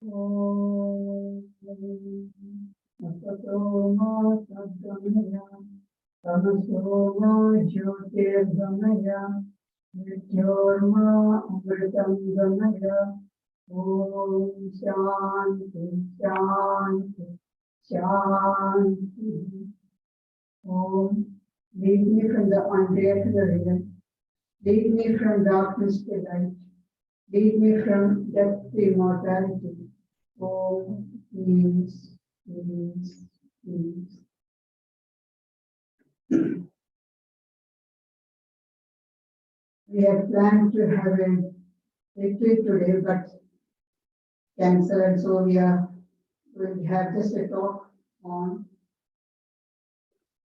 Om Asato ma sadgamaya tamaso ma jyotirgamaya mrityorma amritam gamaya. Om Shanti Shanti Shanti. Om, lead me from the unreal to the real. Lead me from darkness to light. Lead me from death to immortality. Oh, please, please, please. We had planned to have a retreat today, but cancelled, and so we will have just a talk on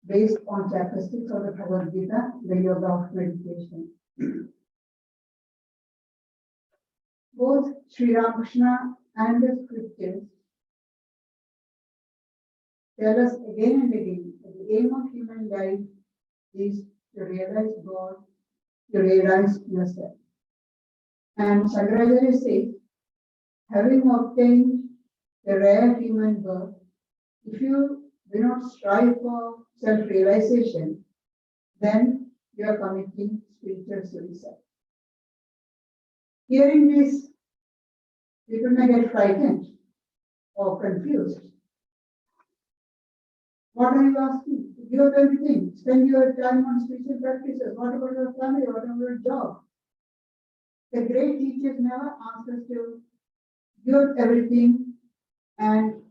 based on chapter 6 of the Bhagavad Gita, the yoga of meditation. Both Sri Ramakrishna and the scriptures tell us again and again that the aim of human life is to realize God, to realize yourself. And Shankaracharya says, having obtained the rare human birth, if you do not strive for self-realization, then you are committing spiritual suicide. Hearing this, people may get frightened or confused. What are you asking? Give up everything. Spend your time on spiritual practices. What about your family? What about your job? The great teachers never ask us to give up everything and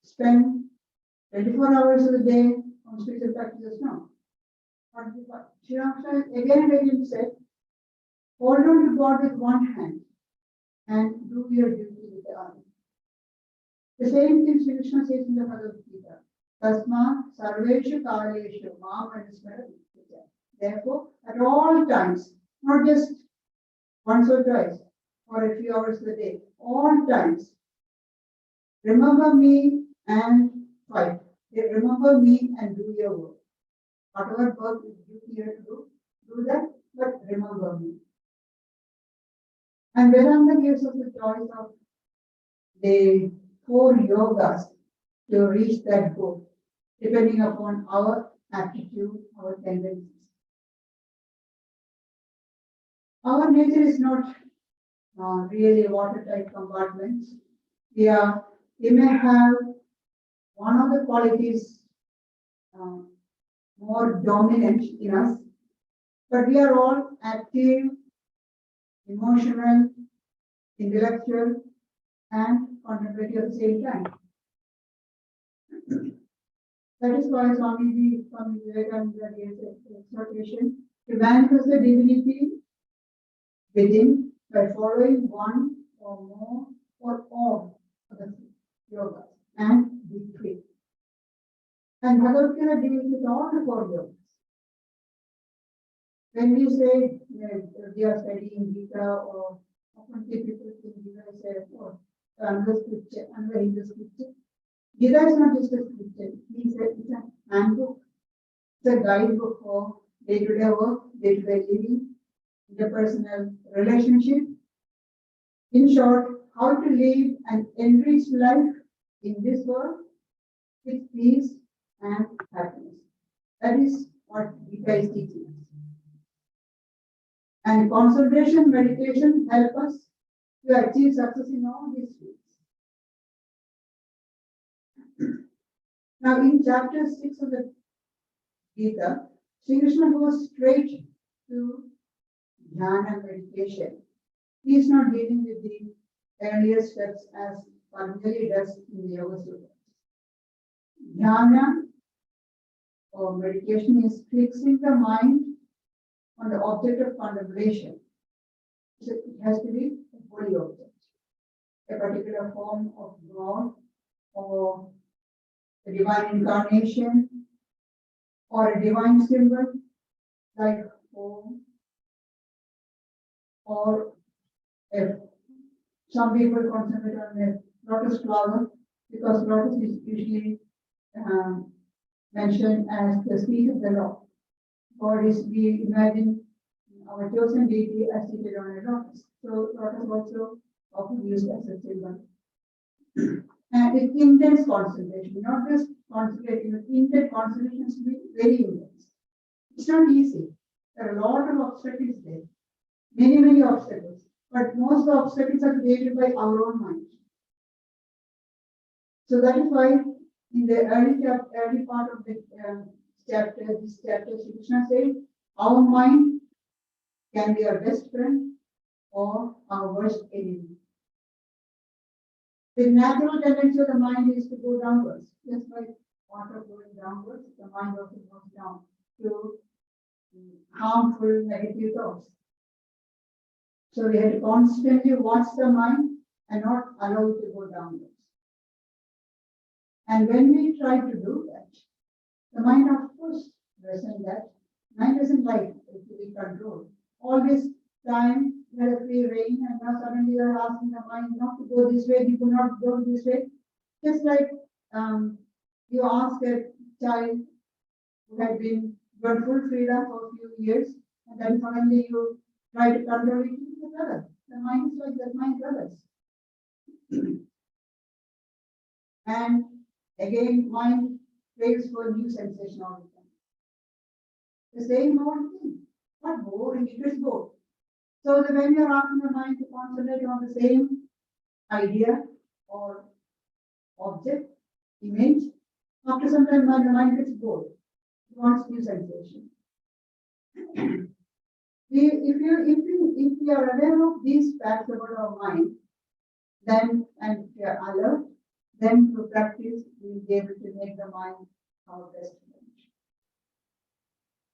spend 24 hours of the day on spiritual practices. No. What Sri Ramakrishna again and again said, hold on to God with one hand and do your duty with the other. The same thing Sri Krishna says in the Bhagavad Gita. Tasma sarveshu kaleshu mam anusmara. Therefore, at all times, not just once or twice or a few hours a day, all times, remember me and fight. Remember me and do your work. Whatever work you here to do that, but remember me. And Vedanta gives us the choice of the 4 yogas to reach that goal, depending upon our aptitude, our tendencies. Our nature is not really watertight compartments. We may have one of the qualities more dominant in us, but we are all active, emotional, intellectual, and contemplative at the same time. That is why Swamiji from Vivekananda gives an exhortation to manifest the divinity within by following one or more or all of the yogas and be free. And Bhagavad Gita deals with all the 4 yogas. When we say we are studying Gita, or often people think Gita is another scripture, another Hindu scripture. Gita is not just a scripture, it's a handbook, it's a guidebook for day-to-day work, day-to-day living, interpersonal relationship. In short, how to live an enriched life in this world with peace and happiness. That is what Gita is teaching us. And concentration, meditation help us to achieve success in all these fields. Now, in chapter 6 of the Gita, Sri Krishna goes straight to jnana meditation. He is not dealing with the earlier steps as Patanjali does in the Yoga Sutras. Jnana or meditation is fixing the mind on the object of contemplation. So it has to be a holy object, a particular form of God, or a divine incarnation, or a divine symbol like Om, or if some people concentrate on a lotus flower, because lotus is usually mentioned as the seat of the Lord. God is, we imagine our chosen deity as seated on a lotus. So lotus also often used as a symbol. And with intense concentration, not just concentrating, but intense concentration is very intense. It's not easy. There are a lot of obstacles there. Many obstacles. But most of the obstacles are created by our own mind. So that is why in the early part of the this chapter, Sri Krishna says, our mind can be our best friend or our worst enemy. The natural tendency of the mind is to go downwards. Just like water going downwards, the mind also goes down to harmful negative thoughts. So we have to constantly watch the mind and not allow it to go downwards. And when we try to do that, the mind of course doesn't that. Mind doesn't like it to be controlled. All this time we had a free reign and now suddenly you are asking the mind not to go this way, you could not go this way. Just like you ask a child who had been got full freedom for a few years and then suddenly you try to control it with the brother. The mind is like that, mind brothers. And again, mind craves for new sensation all the time. The same old thing. Not boring, it is bored. So that when you're asking the mind to concentrate on the same idea or object, image, after some time the mind gets bored. It wants new sensation. If we are aware of these facts about our mind, then and we are alert, then through practice we will be able to make the mind our best friend.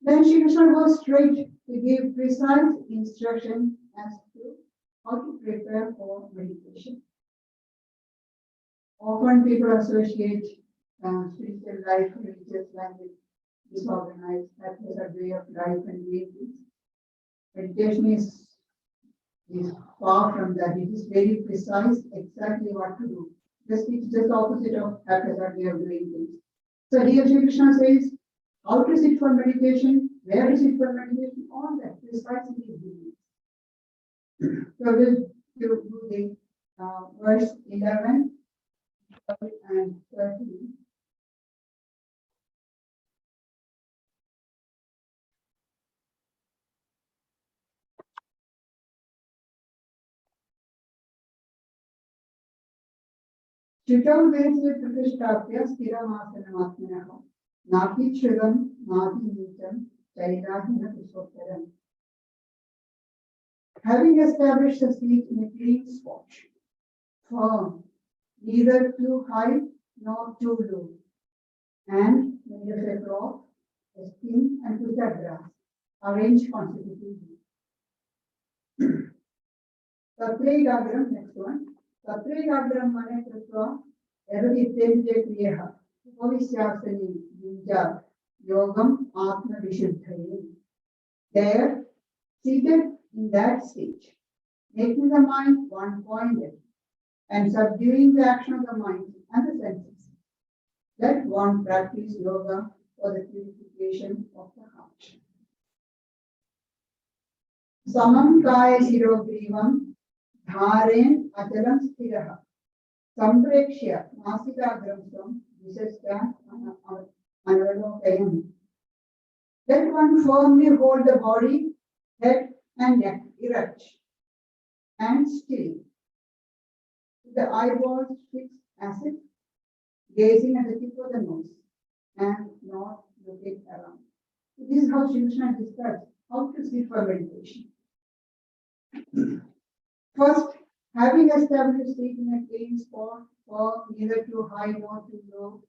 Then Shri Krishna goes straight to give precise instruction as to how to prepare for meditation. Often people associate spiritual life, religious life with disorganized, haphazard way of life and doing things. Meditation is far from that. It is very precise, exactly what to do. It's just opposite of haphazard way of doing things. So here Shri Krishna says, how to sit for meditation, where to sit for meditation, all that precisely is given. So we'll do the verse 11 and 13. Chitam Vesya Pratishthapya Sthiramasanamaatmanaha Nati Chudam Nati Nitam Chaitahina Vishwaptaram. Having established a seat in a clean spot, firm, neither too high nor too low, and made of a cloth, a skin, and pusha grass, arranged consecutively. Tatraigagram, next one. Tatraigagram mane kritva eraditente kriyaha upavisyasani vinja yogam atma vishuddhaye. There, seated in that stage, making the mind one-pointed and subduing the action of the mind and the senses, let one practice yoga for the purification of the heart. Samam kaya sirogrivam dharen achalam sthiraha samprekshya nasikagram svam visashya analokayam. Let one firmly hold the body, head and neck erect and still, with the eyeballs fixed as if gazing at the tip of the nose and not looking around. This is how Shri Krishna describes how to sit for meditation. First, having established seat in a clean spot, or neither too high nor too low,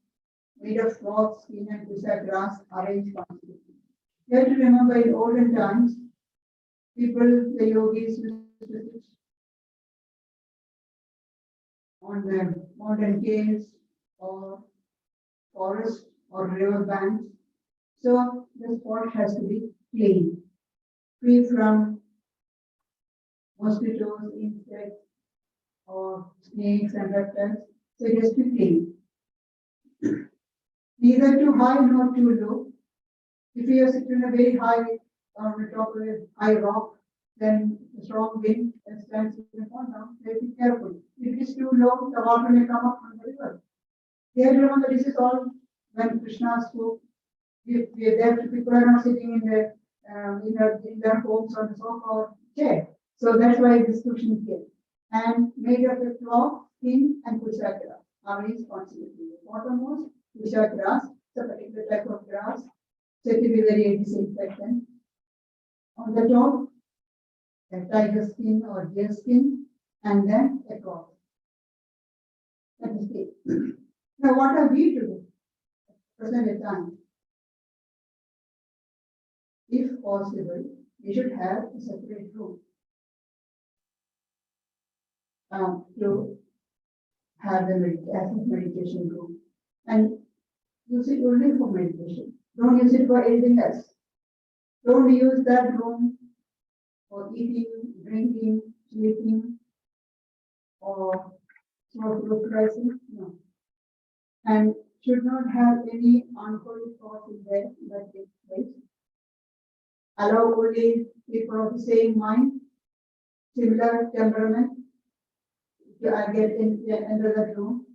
made of cloth, skin, and pusha grass, arranged consecutively. You have to remember in olden times, people, the yogis, used to sit on the mountain caves or forest or river banks. So the spot has to be clean, free from mosquitoes, insects, or snakes and reptiles. So it has to be clean. Neither too high nor too low. If you are sitting on a very high, on the top of a high rock, then the strong wind stands in the fall down. If it careful. If it is too low, the water may come up from the river. They have remember this is all when Krishna spoke. There people are not sitting in their homes on the sofa or chair. So that's why this cushion is here. And made of a cloth, skin, and pushakra are responsibility. The bottommost pushak grass, it's a particular type of grass, so it will be very disinfectant. On the top, a tiger skin or deer skin, and then a cloth. That is it. Now, what are we to do? Present time. If possible, we should have a separate room to have the meditation room and use it only for meditation. Don't use it for anything else. Don't use that room for eating, drinking, sleeping, or socializing. No. And should not have any unholy thoughts in there that takes place. Allow only people of the same mind, similar temperament, to get into that room.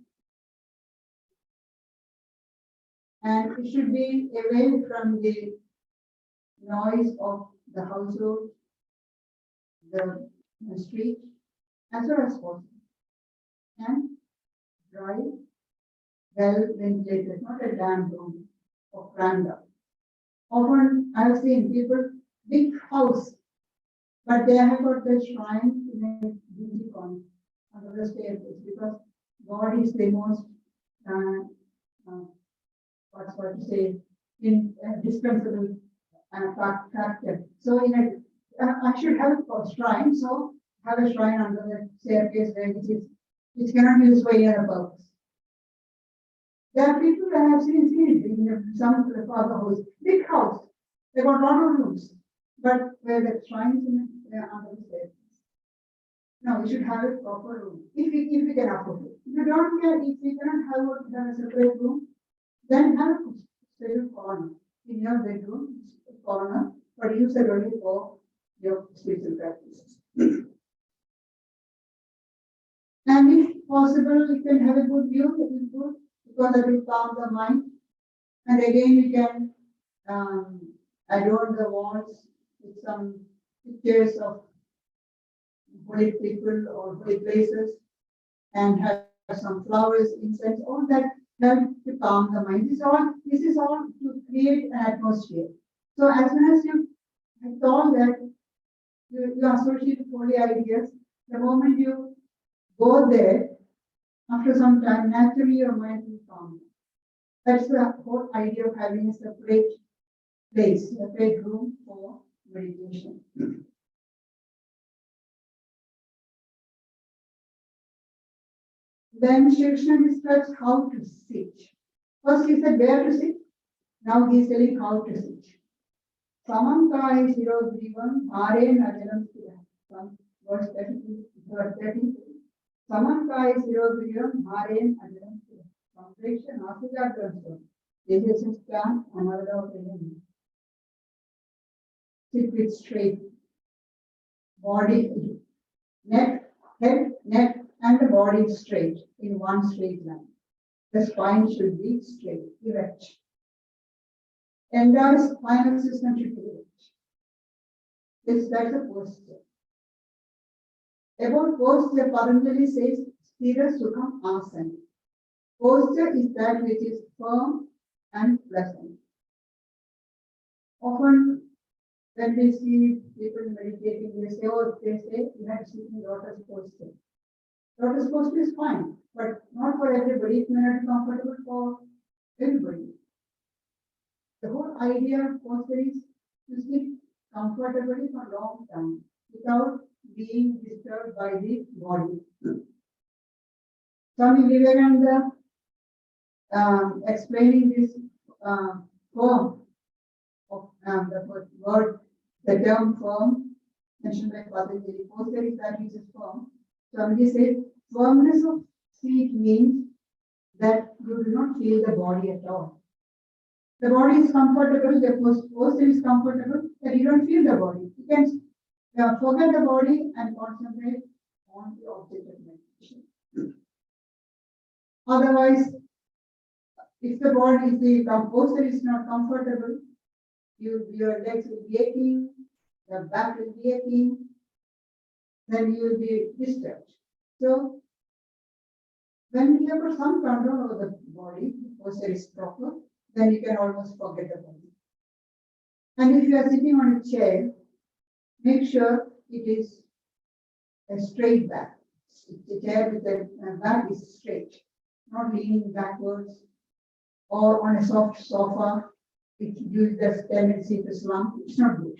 And it should be away from the noise of the household, the street, as well as possible. And dry, well ventilated, not a damp room or crammed up. Often I have seen people, big house, but they have got the shrine in a dingy corner under the staircase because God is the most, what to say, indispensable factor. So I should have a shrine, so have a shrine under the staircase where which cannot be used for any other purpose. There are people I have seen in some of the father house, big house. They got a lot of rooms, but where the shrine is under the stairs. No, we should have a proper room if we can afford it. If you don't care, if you cannot have a separate room, then have a special corner in your bedroom, corner, but use it only for your spiritual practices. And if possible, you can have a good view, that is good, because that will calm the mind. And again, you can adorn the walls with some pictures of holy people or holy places and have some flowers, incense, all that help to calm the mind. This is all to create an atmosphere. So as soon as you have thought that you associate holy ideas, the moment you go there, after some time, naturally your mind will calm. That's the whole idea of having a separate place, a separate room for meditation. Then Shri Krishna describes how to sit. First he said where to sit. Now he is telling how to sit. Samankai Sirogrivam Hare Najalam Sira. From verse 32. Samankai Sirogrivam Hare Najalam Sira. Translation Asika Translation. This is his plan, another of the sit with straight body, neck, head, neck, and the body is straight in one straight line. The spine should be straight, erect. Entire spinal system should be erect. That's a posture. About posture, Patanjali says, Sthira Sukham Asana. Posture is that which is firm and pleasant. Often, when we see people meditating, they say you have to sit in lotus posture. Lotus posture is fine, but not for everybody. It may not be comfortable for everybody. The whole idea of posture is to sit comfortably for a long time without being disturbed by the body. Swami Vivekananda explaining this form of the term form mentioned by Patanjali. Posture is that which is firm. Swamiji said, firmness of seat means that you do not feel the body at all. The body is comfortable, the posture is comfortable, but you don't feel the body. You can forget the body and concentrate on the object of meditation. Otherwise, if the body is the posture is not comfortable, your legs will be aching, your back will be aching, then you will be disturbed. So when you have got some control over the body, the posture is proper, then you can almost forget the body. And if you are sitting on a chair, make sure it is a straight back. The chair with the back is straight, not leaning backwards, or on a soft sofa, it gives the tendency to slump. It's not good.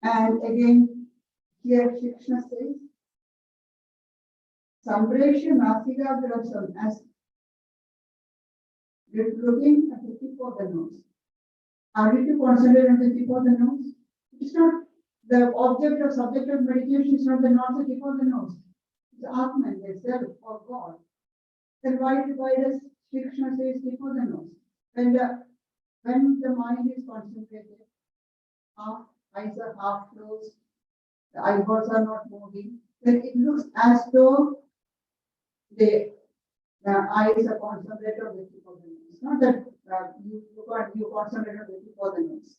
And again, here Krishna says, Sambreshya Nasika Grasam, as looking at the tip of the nose. Are we to concentrate on the tip of the nose? It's not the object or subject of meditation, is not the tip of the nose. It's Atman, the self or God. Then why does Krishna say tip of the nose? When the mind is concentrated, eyes are half closed, the eyeballs are not moving, then it looks as though the eyes are concentrated on the tip of the nose. Not that you concentrate on the tip of the nose.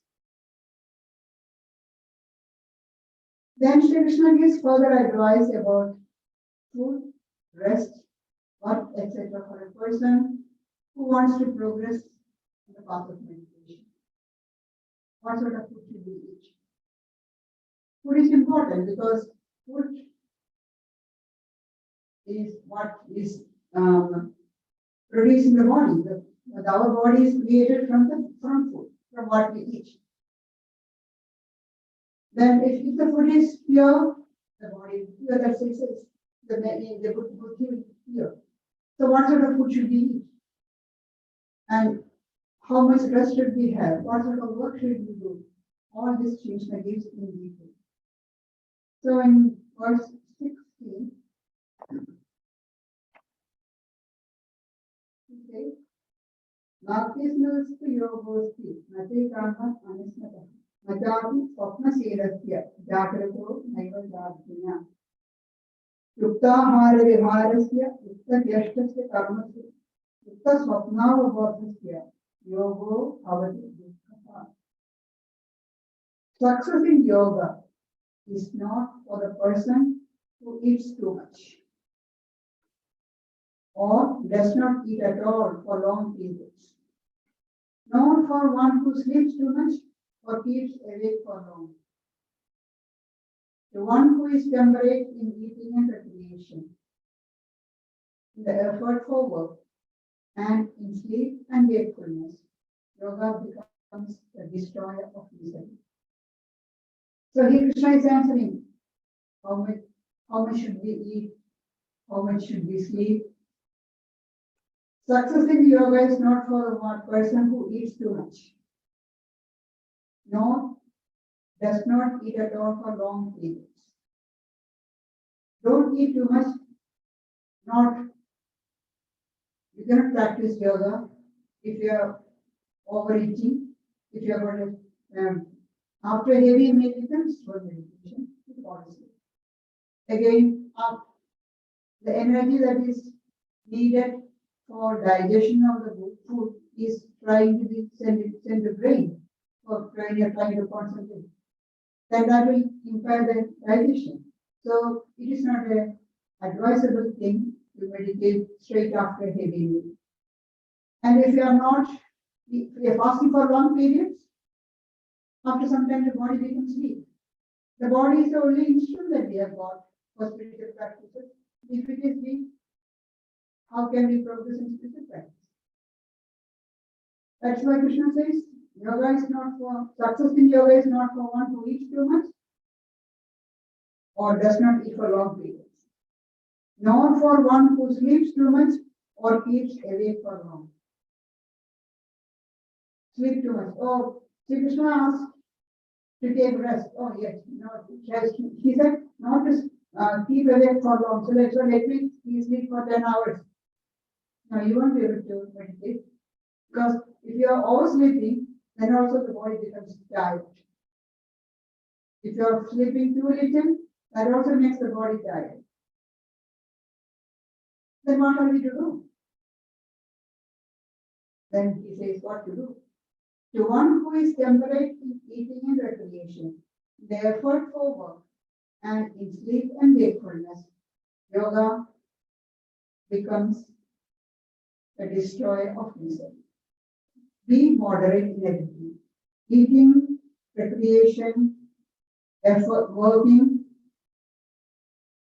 Then Shri Krishna gives further advice about food, rest, work, etc. for a person who wants to progress in the path of meditation. What sort of food should we eat? Food is important because food is what is producing the body. Our body is created from food, from what we eat. Then if the food is pure, the body is pure, that's it, the buddhi is pure. So what sort of food should we eat? And how much rest should we have? What sort of work should we do? All this Krishna gives in detail. So in verse 16, okay, Bhaktisnastu yogosti, nati karma anisnata, natati swapna sirasya, jagrato naiva jagdina, yuktahara viharasya, yukta yashtasya karmasya, yukta swapnavabodhasya, yogo avati dukkha. Success in yoga is not for the person who eats too much or does not eat at all for long periods, nor for one who sleeps too much or keeps awake for long. The one who is temperate in eating and recreation, in the effort for work, and in sleep and wakefulness, yoga becomes the destroyer of misery. So here Krishna is answering, how much should we eat, how much should we sleep. Success in yoga is not for one person who eats too much, nor does not eat at all for long periods. Don't eat too much, you cannot practice yoga if you are overeating, if you are going to, after a heavy meal becomes slow meditation, it falls asleep. Again, the energy that is needed for digestion of the food is trying to be sent to the brain for when you're trying to concentrate. Then that will impair the digestion. So it is not an advisable thing to meditate straight after a heavy meal. And if you are fasting for long periods, after some time the body becomes weak. The body is the only instrument that we have got for spiritual practices. If it is weak, how can we progress in spiritual practice? That's why Krishna says, success in yoga is not for one who eats too much or does not eat for long periods, nor for one who sleeps too much or keeps awake for long. Sleep too much. Oh, Sri Krishna asked to take rest. Oh yes, he said not to keep awake for long. So let me sleep for 10 hours. Now you won't be able to meditate because if you are oversleeping, then also the body becomes tired. If you are sleeping too little, That also makes the body tired. Then what are we to do? Then he says what to do. To one who is temperate in eating and recreation, the effort for work, and in sleep and wakefulness, yoga becomes a destroyer of himself. Be moderate in everything. Eating, recreation, effort, working,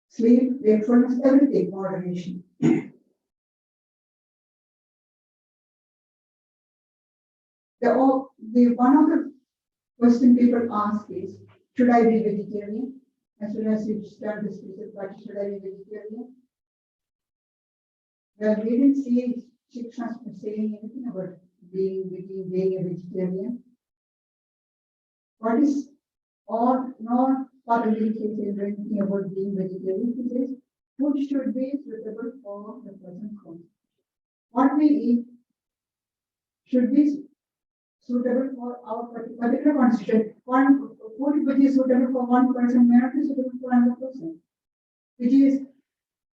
sleep, wakefulness, everything, moderation. One of the question people ask is, should I be vegetarian? As soon as you start the spiritual practice, should I be vegetarian? Well, we didn't see Shiksha saying anything about being a vegetarian. What is, or not Patanjali says anything about being vegetarian. He says food should be suitable for the present condition. What we eat should be suitable for our particular constitution. One food which is suitable for one person may not be suitable for another person. Which is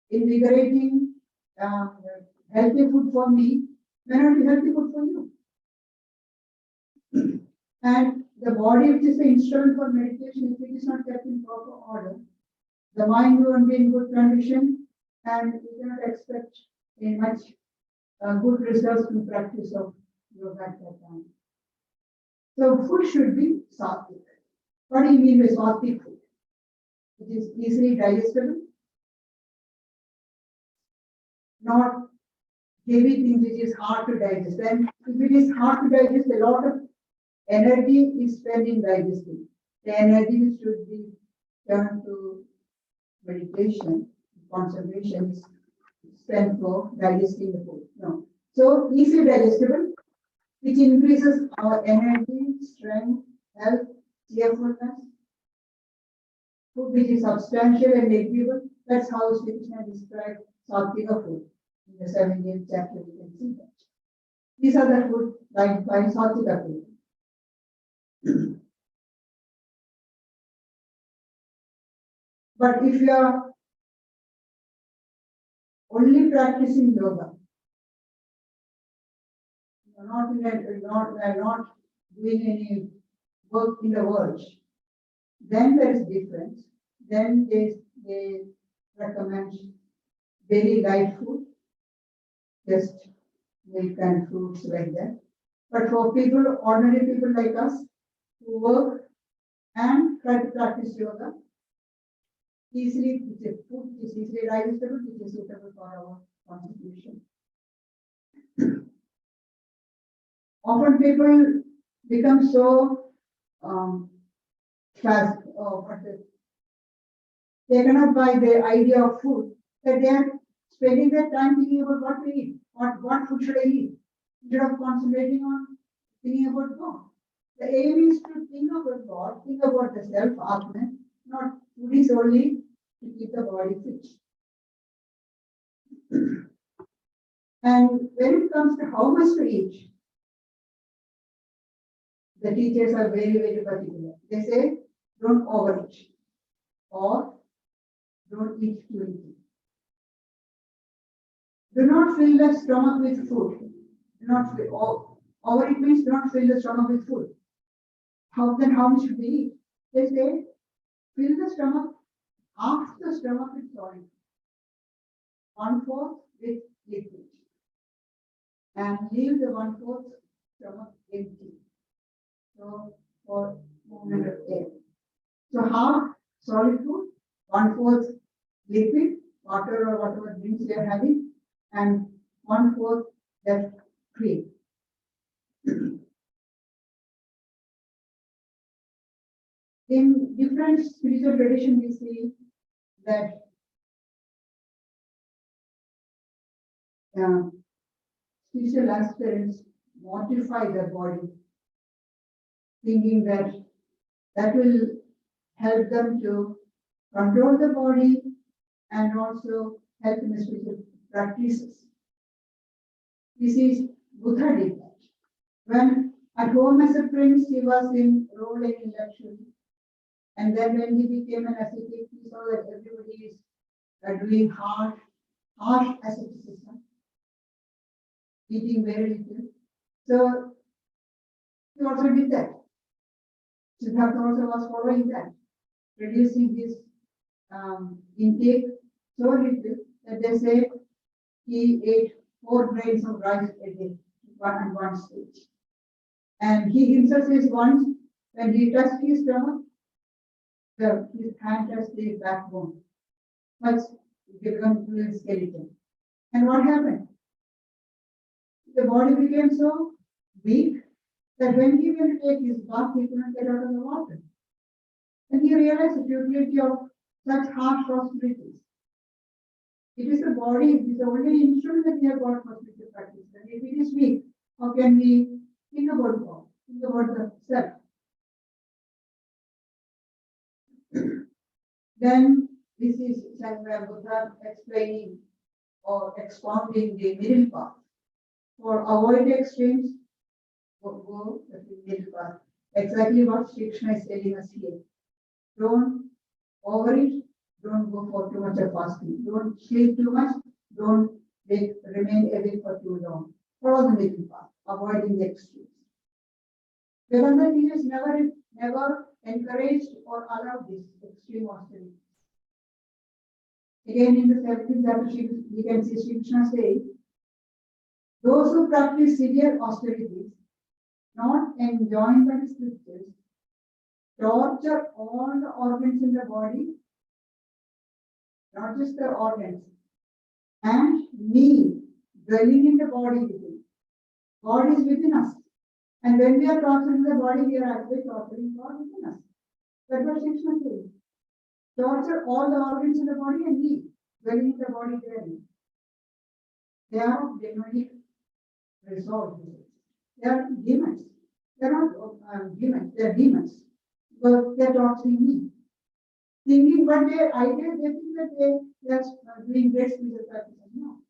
invigorating, healthy food for me may not be healthy food for you. And the body, which is the instrument for meditation, if it is not kept in proper order, the mind won't be in good condition, and you cannot expect a much good results in practice of yoga at that time. So food should be sattvic. What do you mean by sattvic food? It is easily digestible, not heavy things which is hard to digest. And if it is hard to digest, a lot of energy is spent in digesting. The energy should be turned to meditation, concentration is spent for digesting the food. No. So easily digestible, which increases our energy, strength, health, cheerfulness. Food which is substantial and agreeable. That's how Sri Krishna described Sattvika food. In the 17th chapter, we can see that. These are the food like by Sattvika food. But if you are only practicing yoga, you are not doing any work in the world, then there is difference. Then they recommend very light food, just milk and fruits like that. But for people, ordinary people like us, who work and try to practice yoga, easily, it's a food which is easily digestible, which is suitable for our constitution. Often people become so fast or taken up by the idea of food that they are spending their time thinking about what to eat, what food should I eat, instead of concentrating on thinking about God. The aim is to think about God, think about the self, Atman, not food is only to keep the body fit. And when it comes to how much to eat, the teachers are very, very particular. They say, don't overeat or don't eat too little. Do not fill the stomach with food. Do not fill, overeat means do not fill the stomach with food. How much should we eat? They say, fill the stomach, half the stomach with solid, 1/4 with liquid, and leave the 1/4 stomach empty. So for movement of air. So half solid food, 1/4 liquid, water or whatever drinks you are having, and 1/4 left free. In different spiritual traditions, we see that spiritual aspirants mortify their body, thinking that that will help them to control the body and also help in the spiritual practices. This is Buddha did that. When at home as a prince, he was enrolled in luxury, And then when he became an ascetic, he saw that everybody is doing harsh asceticism, eating very little. So he also did that. Siddhartha also was following that, reducing his intake so little that they say he ate 4 grains of rice a day, at one stage. And he himself says once, when he touched his stomach, his hand touched the backbone. But it became to a skeleton. And what happened? The body became so weak that when he went to take his bath, he couldn't get out of the water. And he realized the futility of such harsh austerities. It is the body, it is the only instrument that we have got for spiritual practice. And if it is weak, how can we think about God? Think about the self. Then this is Buddha explaining or expounding the middle path. For avoid extremes, go the middle path. Exactly what Sri Krishna is telling us here. Don't overeat, don't go for too much of fasting, don't sleep too much, don't remain awake for too long. Follow the middle path, avoiding the extremes. Vedanta teachers never encouraged or allowed this extreme austerity. Again, in the 17th chapter, we can see Sri Krishna say, those who practice severe austerities, not enjoined by the scriptures, torture all the organs in the body, not just the organs, and me dwelling in the body within. God is within us. And when we are torturing the body, we are actually torturing God within us. That's what Sri Krishna says. Torture all the organs in the body and me dwelling in the body therein. They are of demonic resolve. They are demons. They are not demons, they are demons. Because they are torturing me. Thinking what their ideas, they think that they are doing great spiritual practice. No.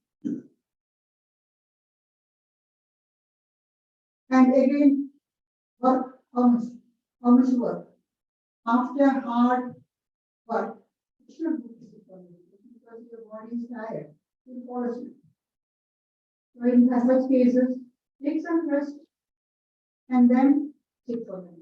And again, work, how much work? After hard work, you should do this because your body is tired. You fall asleep. So in such cases, take some rest and then sit for meditation.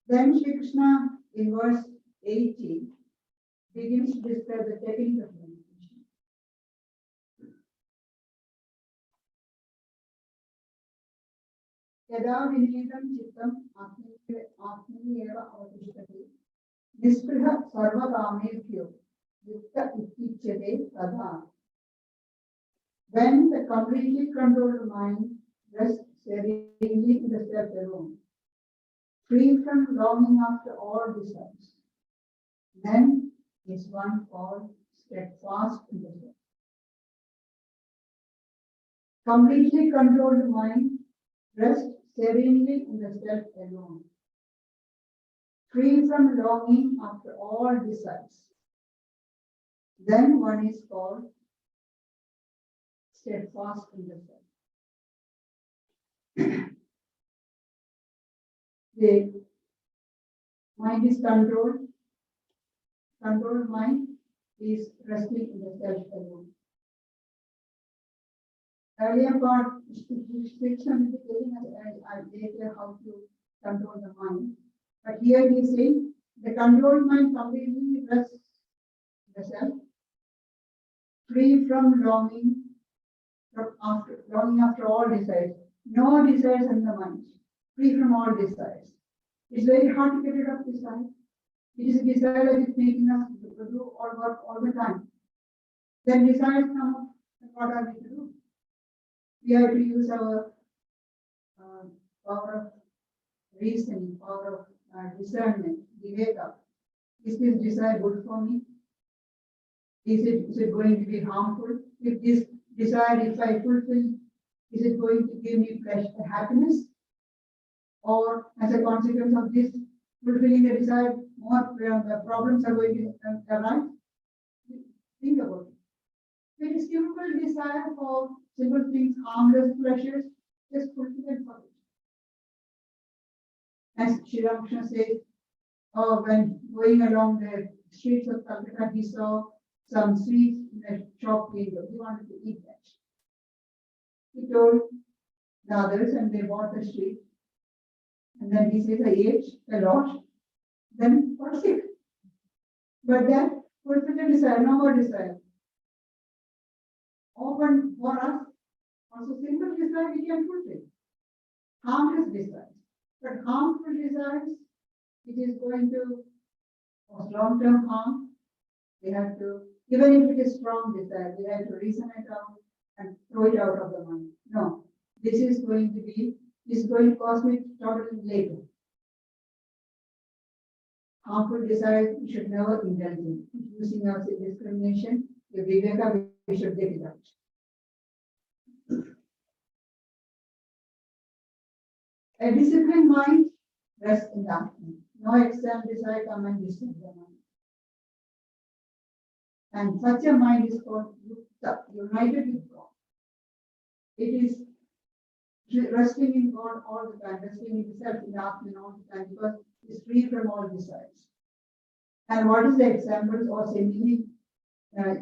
Then Sri Krishna in verse 18 begins to describe the technique of meditation. Yada vinidam chittam atmani eva avatishtati nispriha sarva kamebhyo yukta itichyate tadha. When the completely controlled mind rests serenely in the self alone, free from longing after all desires, then is one called steadfast in the self. Completely controlled mind rests serenely in the self alone, free from longing after all desires. Then one is called steadfast in the self. The mind is controlled. Controlled mind is resting in the self alone. Earlier part, restriction is telling us later how to control the mind. But here he is saying the controlled mind completely rests the self, free from longing after all desires. No desires in the mind, free from all desires. It's very hard to get rid of desire. It is a desire that is making us do all work all the time. Then desires come up, and what are we to do? We have to use our power of reasoning, power of discernment, viveka. Is this desire good for me? Is it going to be harmful? If this desire, if I fulfill, is it going to give me pleasure, happiness? Or as a consequence of this, fulfilling the desire, more problems are going to arise? Think about it. It is simple desire for simple things, harmless pleasures. just fulfill and follow. As Sri Ramakrishna says, when going along the streets of Calcutta, he saw some sweets in a shop window. He wanted to eat that. He told the others, and they bought the sweet. And then he says, I ate a lot, then got sick. But that fulfilled the desire, no more desire. Often for us, also simple desire we can fulfill. Harmless desires. But harmful desires, it is going to cause long-term harm. We have to, even if it is strong desire, we have to reason it out and throw it out of the mind. No, this is going to cause me trouble later. Harmful desires we should never indulge in. Using us in discrimination, the Viveka, we should get it out. A disciplined mind rests in that. No external desire come and disturb the mind. And such a mind is called Yukta, united with God. It is resting in God all the time, resting in itself in Atman all the time, because it's free from all desires. And what is the example or simile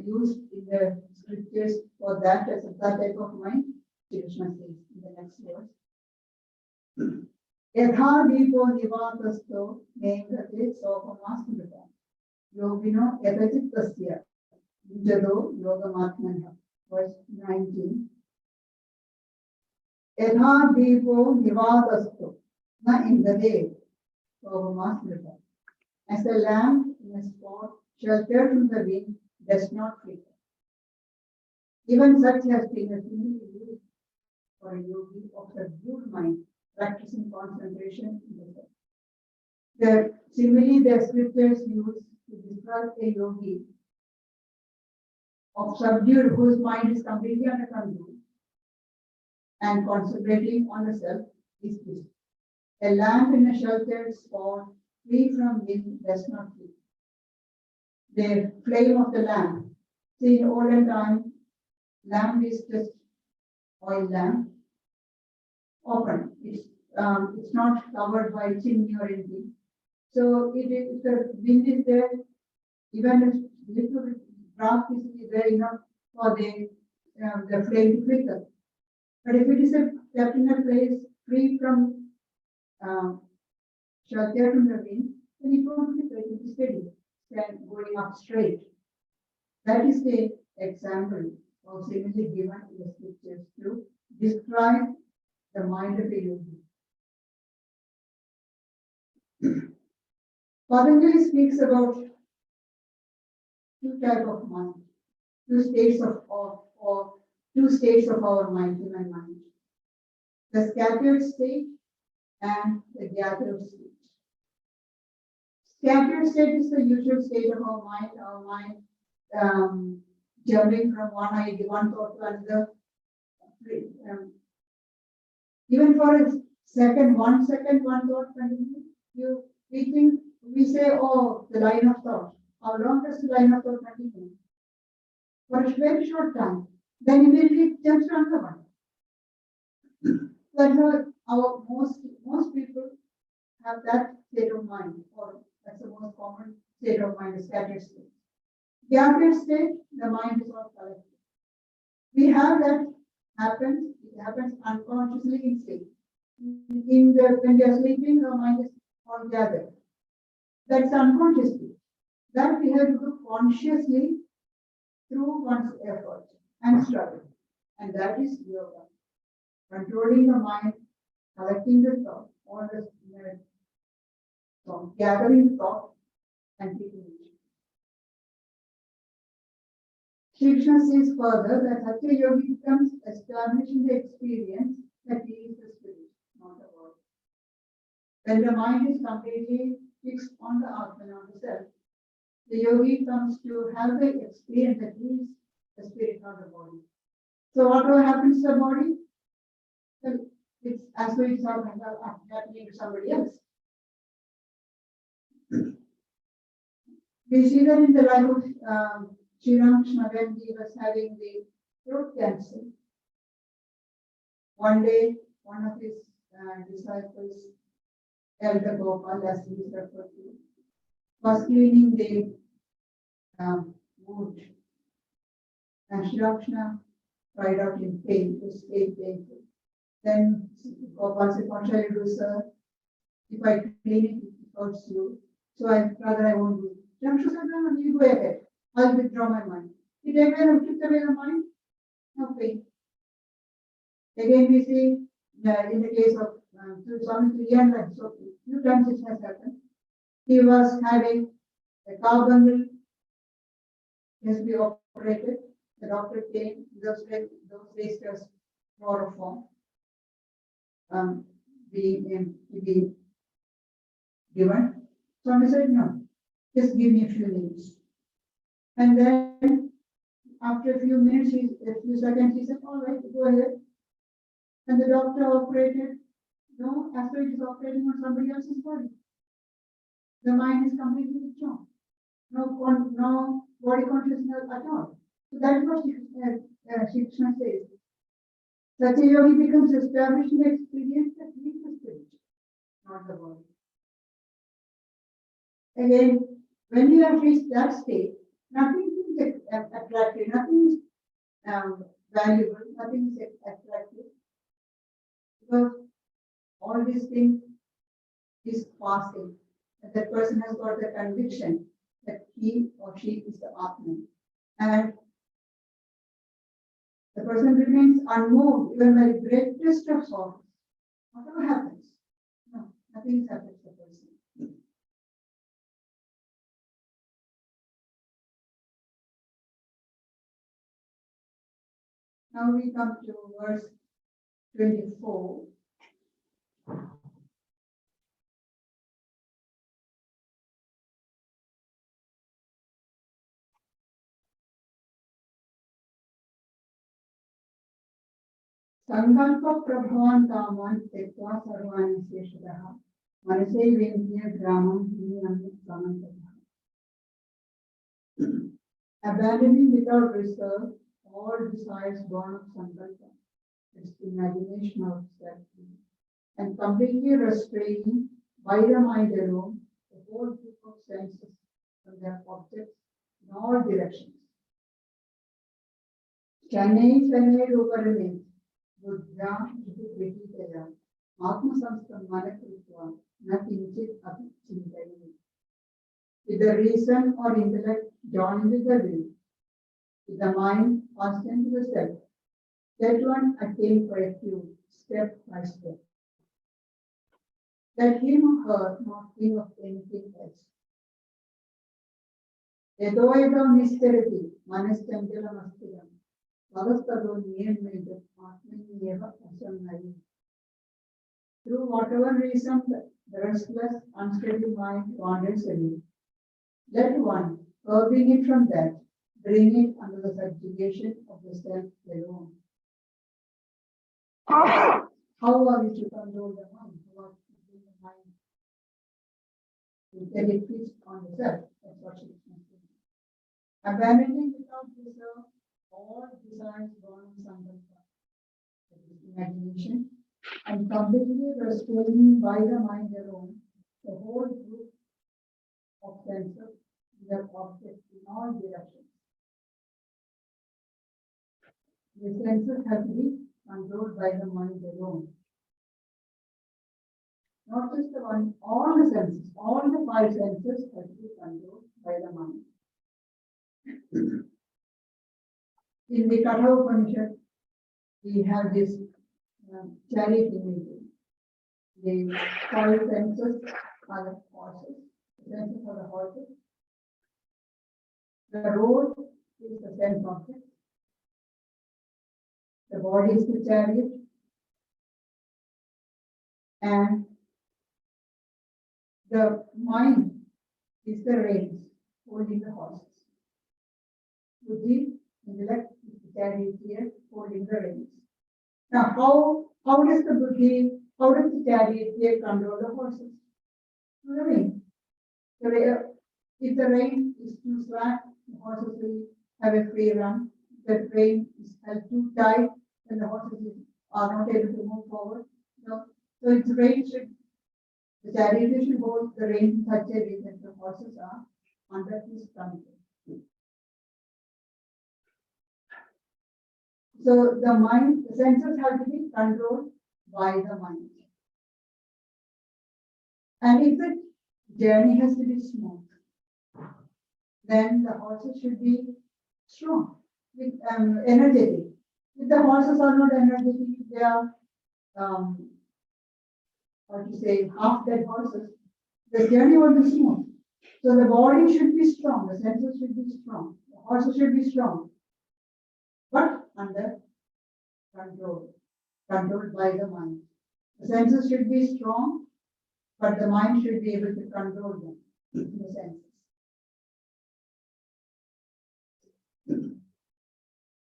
used in the scriptures for that as that type of mind? Krishna says in the next verse. Yatha dipo nivatasto nengrate sopamasmrita yogino yatachittasya jado yogamatmana. Verse 19. Yatha dipo nivatasto na indade sopamasmrita. As a lamp in a spot sheltered from the wind does not flicker. Even such has been a simile used for a yogi of subdued mind, practicing concentration in the self. The simile the scriptures use to describe a yogi of subdued, whose mind is completely under control and concentrating on the self is this. A lamp in a sheltered spot, free from wind, does not flicker. The flame of the lamp. See, in olden time, lamp is just oil lamp, open. It's not covered by chimney or anything. So if the wind is there, even if little draft is there enough for the flame to flicker. But if it is kept in a place free from shelter from the wind, then it won't flicker, it will be steady, then going up straight. That is the example of simile given in the scriptures to describe the mind of a yogi. Patanjali speaks about two types of mind, two states of our mind, human mind. The scattered state and the gathered state. Scattered state is the usual state of our mind jumping from one idea, one thought to another. Even for a second, one thought continues. We say, oh, the line of thought. How long does the line of thought continue? For a very short time. Then immediately it jumps to another one. That's how most people have that state of mind, or that's the most common state of mind, the scattered state. Gathered state, the mind is all collected. We have that happens, it happens unconsciously in sleep. When we are sleeping, our mind is all gathered. That's unconsciously. That we have to do consciously through one's effort and struggle. And that is yoga. Controlling the mind, collecting the thought, all the thought, gathering thought and keeping it. Shri Krishna says further that such a yogi becomes established in the experience that he is the spirit, not a body. When the mind is completely fixed on the Atman, on the self, the yogi comes to have the experience that he is the spirit, not the body. So whatever happens to the body, well, it's as though it's not happening to somebody else. We see that in the life of Sri Ramakrishna when he was having the throat cancer. One day one of his disciples, Elder Gopal, as he is referred to, was cleaning the wood. And Sri Krishna cried out in pain, it was painful. Then Gopal said, what shall I do, sir? If I clean it, it hurts you. So I won't do it. Sri Krishna said, no, you go ahead. I'll withdraw my mind. He took away the mind, no pain. Again, we see in the case of Swami Triyan, so few times it has happened. He was having a cow bundle, has to be operated. The doctor came, those days was chloroform being given. Swami said, no, just give me a few minutes. And then after a few minutes, a few seconds, he said, all right, go ahead. And the doctor operated, after it is operating on somebody else's body. The mind is completely withdrawn. No body consciousness at all. So that is what Shri Krishna says. Such a yogi becomes established in the experience that he is the spirit, not the body. Again, when you have reached that state, nothing is attractive, nothing is valuable, nothing is attractive. Because all these things is passing. And that person has got the conviction that he or she is the Atman. And the person remains unmoved even by the greatest of sorrows. Whatever happens, no, nothing happens to the person. Now we come to verse 24. Sankalpa Prabhavan Kaman Tekva Sarvani Seshadaha Manase Vendiya Gramam Hinam Samantadaha. Abandoning without reserve all desires born of Sankalpa, its imagination of self, and completely restraining by the mind alone the whole group of senses from their objects in all directions. Chanei Chanei Ruparame Buddha Vihitaya Atma Samstam Manakritva Nakinchit Api Chintayani. With the reason or intellect joined with the will, with the mind constant to the self, let one attain quietude step by step. Let him or her not think of anything else. Edo edo nistarati manaschanchalam astiram Vagastado niyameta atmaniyeva asamnari. Through whatever reason the restless, unsteady mind wanders away, let one, curbing it from that, bring it under the subjugation of the self alone. How are we to control the mind? How are we to bring the mind to get it fixed on the self? That's what she is saying. Abandoning without reserve all desires born of Sankalpa, that is imagination, and completely restraining by the mind alone the whole group of senses, their objects in all directions. The senses have to be controlled by the mind alone. Not just the one, all the senses, all the five senses have to be controlled by the mind. In the Katha Upanishad, we have this chariot imagery. The five senses are the horses. The senses are the horses. The road is the sense object. The body is the chariot. And the mind is the reins holding the horses. Buddhi, intellect, is the chariot here holding the reins. Now, how does the Buddhi, how does the chariot here control the horses? Through the rein. If the rein is too slack, the horses will have a free run. If the rein is held too tight, then the horses are not able to move forward. No. So its range should, the chariot should hold the range in such a way that the horses are under his control. So the mind, the senses have to be controlled by the mind. And if the journey has to be smooth, then the horses should be strong, with energetic. If the horses are not energetic, they are how to say, half dead horses, the journey will be smooth. So the body should be strong, the senses should be strong, the horses should be strong, but under control, controlled by the mind. The senses should be strong, but the mind should be able to control them, the senses.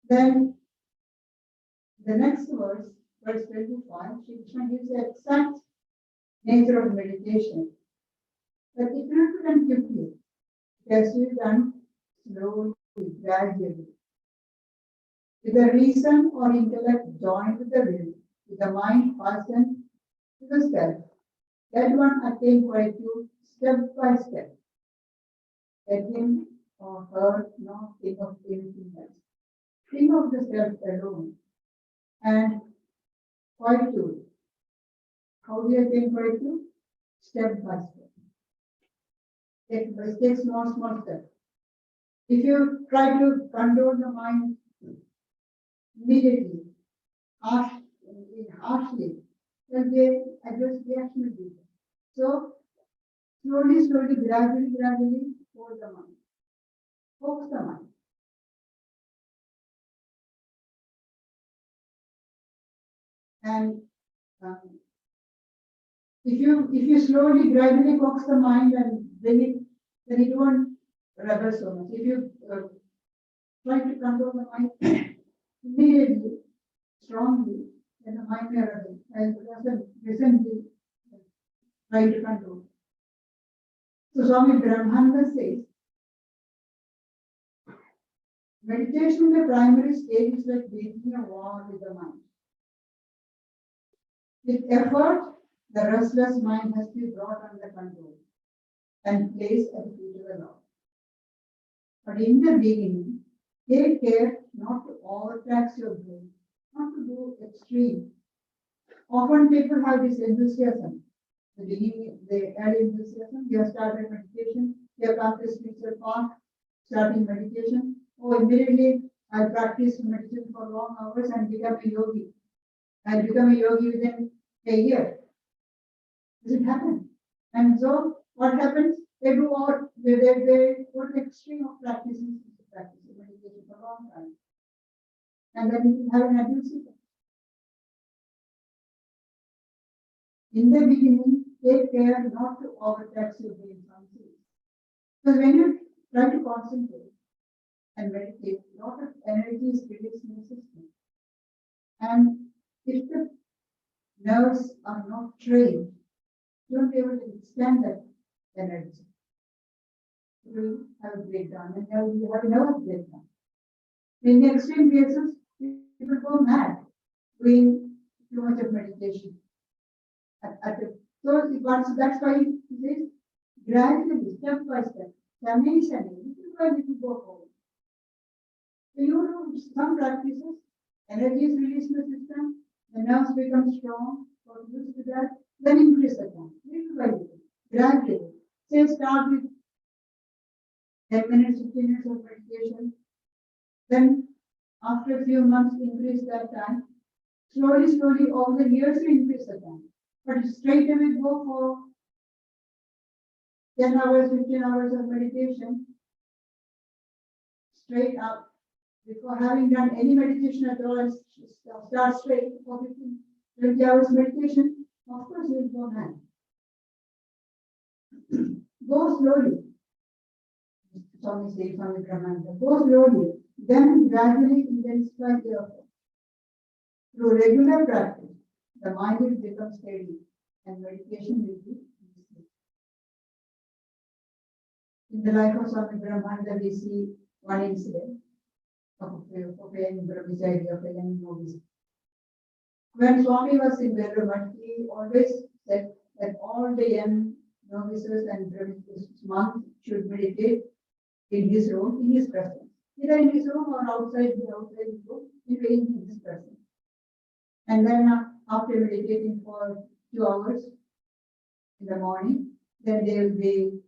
Then the next verse 25, Shri Krishna gives the exact nature of meditation. But it cannot be done quickly. It has to be done slowly, gradually. With the reason or intellect joined with the will, with the mind fastened to the self, let one attain quietude step by step. Let him or her not think of anything else. Think of the self alone and quietude. How do you attain quietude? Step by step. Take small steps. If you try to control the mind immediately, harshly, then the adverse reaction will be there. So, slowly, gradually, hold the mind. Focus the mind. And if you slowly, gradually focus the mind and bring it, then it won't rebel so much. If you try to control the mind immediately, strongly, then the mind may rebel and doesn't recently try to control. So Swami Brahmananda says, meditation, the primary stage is like waging a war with the mind. With effort, the restless mind has to be brought under control and placed at the feet of the Lord. But in the beginning, take care not to overtax your brain, not to do extreme. Often people have this enthusiasm. The beginning, they add enthusiasm, they have started meditation, they have come to spiritual path, starting meditation. Oh, immediately I practice meditation for long hours and become a yogi. I become a yogi within a year. Does it happen? And so what happens? They do all, they go to the extreme of practicing meditation for a long time. And then you have an abuse. In the beginning, take care not to overtax your brain. Because when you try to concentrate and meditate, a lot of energy is released in the system. And if the nerves are not trained, you won't be able to withstand that energy. You will have a breakdown, and you have a nervous breakdown. In the extreme cases, people go mad doing too much of meditation. So that's why it is gradually, step by step, this is why we can go forward. So you do some practices, energy is released in the system, the nerves become strong, or used to that, then increase the time, little by little, gradually. Say start with 10 minutes, 15 minutes of meditation, then after a few months increase that time, slowly over the years you increase the time. But straight away go for 10 hours, 15 hours of meditation, straight up, before having done any meditation at all, start straight for 15, 20 hours meditation, of course you will go mad. Go slowly. Swami says, Swami Brahmananda, go slowly, then gradually intensify the effort. Through regular practice, the mind will become steady and meditation will be easy. In the life of Swami Brahmananda, we see one incident of a young novice. When Swami was in Vedanta, he always said that all the young novices and monks should meditate in his room, in his presence. Either in his room or outside his room, in his presence. And then after meditating for 2 hours in the morning, then there will be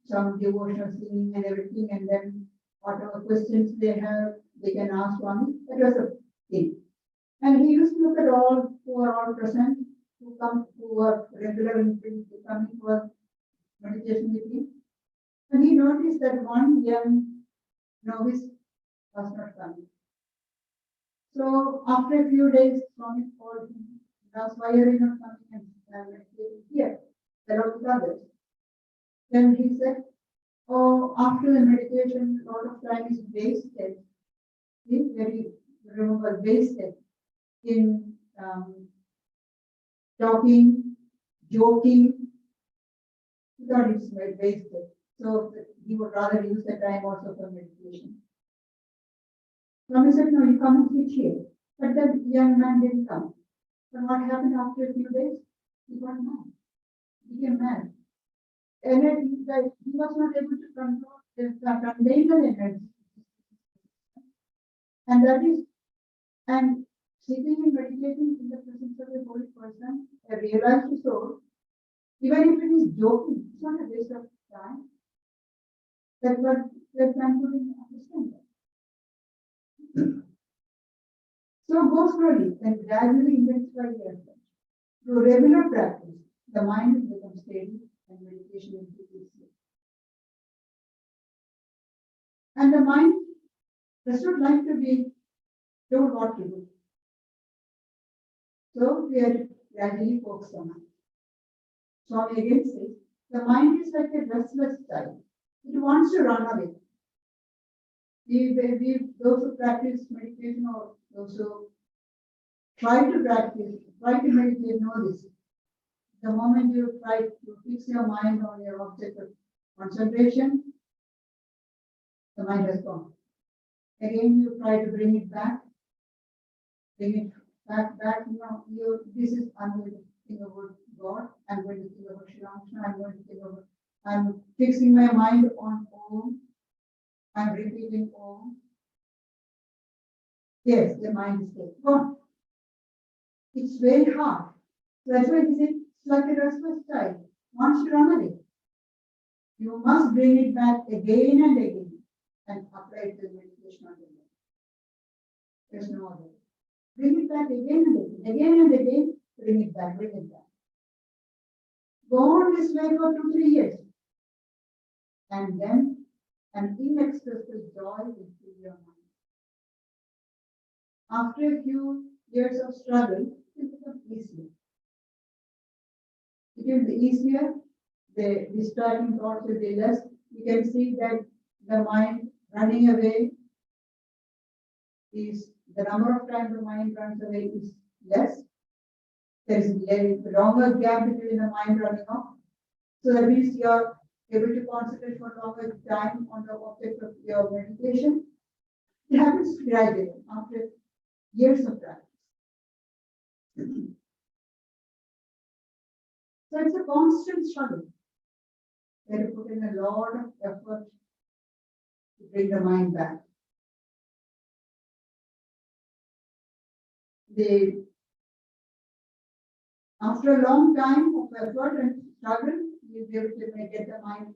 some devotional singing and everything, and then whatever questions they have, they can ask Swami. That was a thing. And he used to look at all who are all present, who are regularly coming for meditation with him. And he noticed that one young novice was not coming. So after a few days, Swami called him. That's why are you not coming and meditating here? Along with others. Then he said, oh, after the meditation, a lot of time is wasted. Very remember wasted in talking, joking. He thought it's wasted. So he would rather use the time also for meditation. Swami said, no, you come and sit here. But the young man didn't come. But what happened after a few days? He got mad. He became mad. Energy, he was not able to contain the energy. And that is, and sitting and meditating in the presence of a holy person, a realized soul, even if it is joking, it's not a waste of time. That's what we're trying to understand. So go slowly and gradually intensify the effort. Through regular practice, the mind will become steady and meditation will be easier. And the mind does not like to be told what to do. So we are gradually focused on it. Swami again says, the mind is like a restless child. It wants to run away. Those who practice meditation or those who try to meditate know this. The moment you try to fix your mind on your object of concentration, the mind has gone. Again, you try to bring it back. Now, this is, I'm going to think about God, I'm going to think about Shri Ramakrishna, I'm fixing my mind on Om, I'm repeating Om. Yes, the mind is dead. Gone. It's very hard. So that's why he said, it's like a restless child. Wants to run away. You must bring it back again and again and apply it to the meditation on the mind. There's no other. Bring it back again and again, bring it back. Go on this way for 2-3 years. And then an inexpressible joy will fill your mind. After a few years of struggle, it will become easier. It will be easier, the distracting thoughts will be less. You can see that the mind running away is, the number of times the mind runs away is less. There is a longer gap between the mind running off. So that means you are able to concentrate for longer time on the object of your meditation. It happens gradually after years of practice. So it's a constant struggle. You have to put in a lot of effort to bring the mind back. After a long time of effort and struggle, you'll be able to get the mind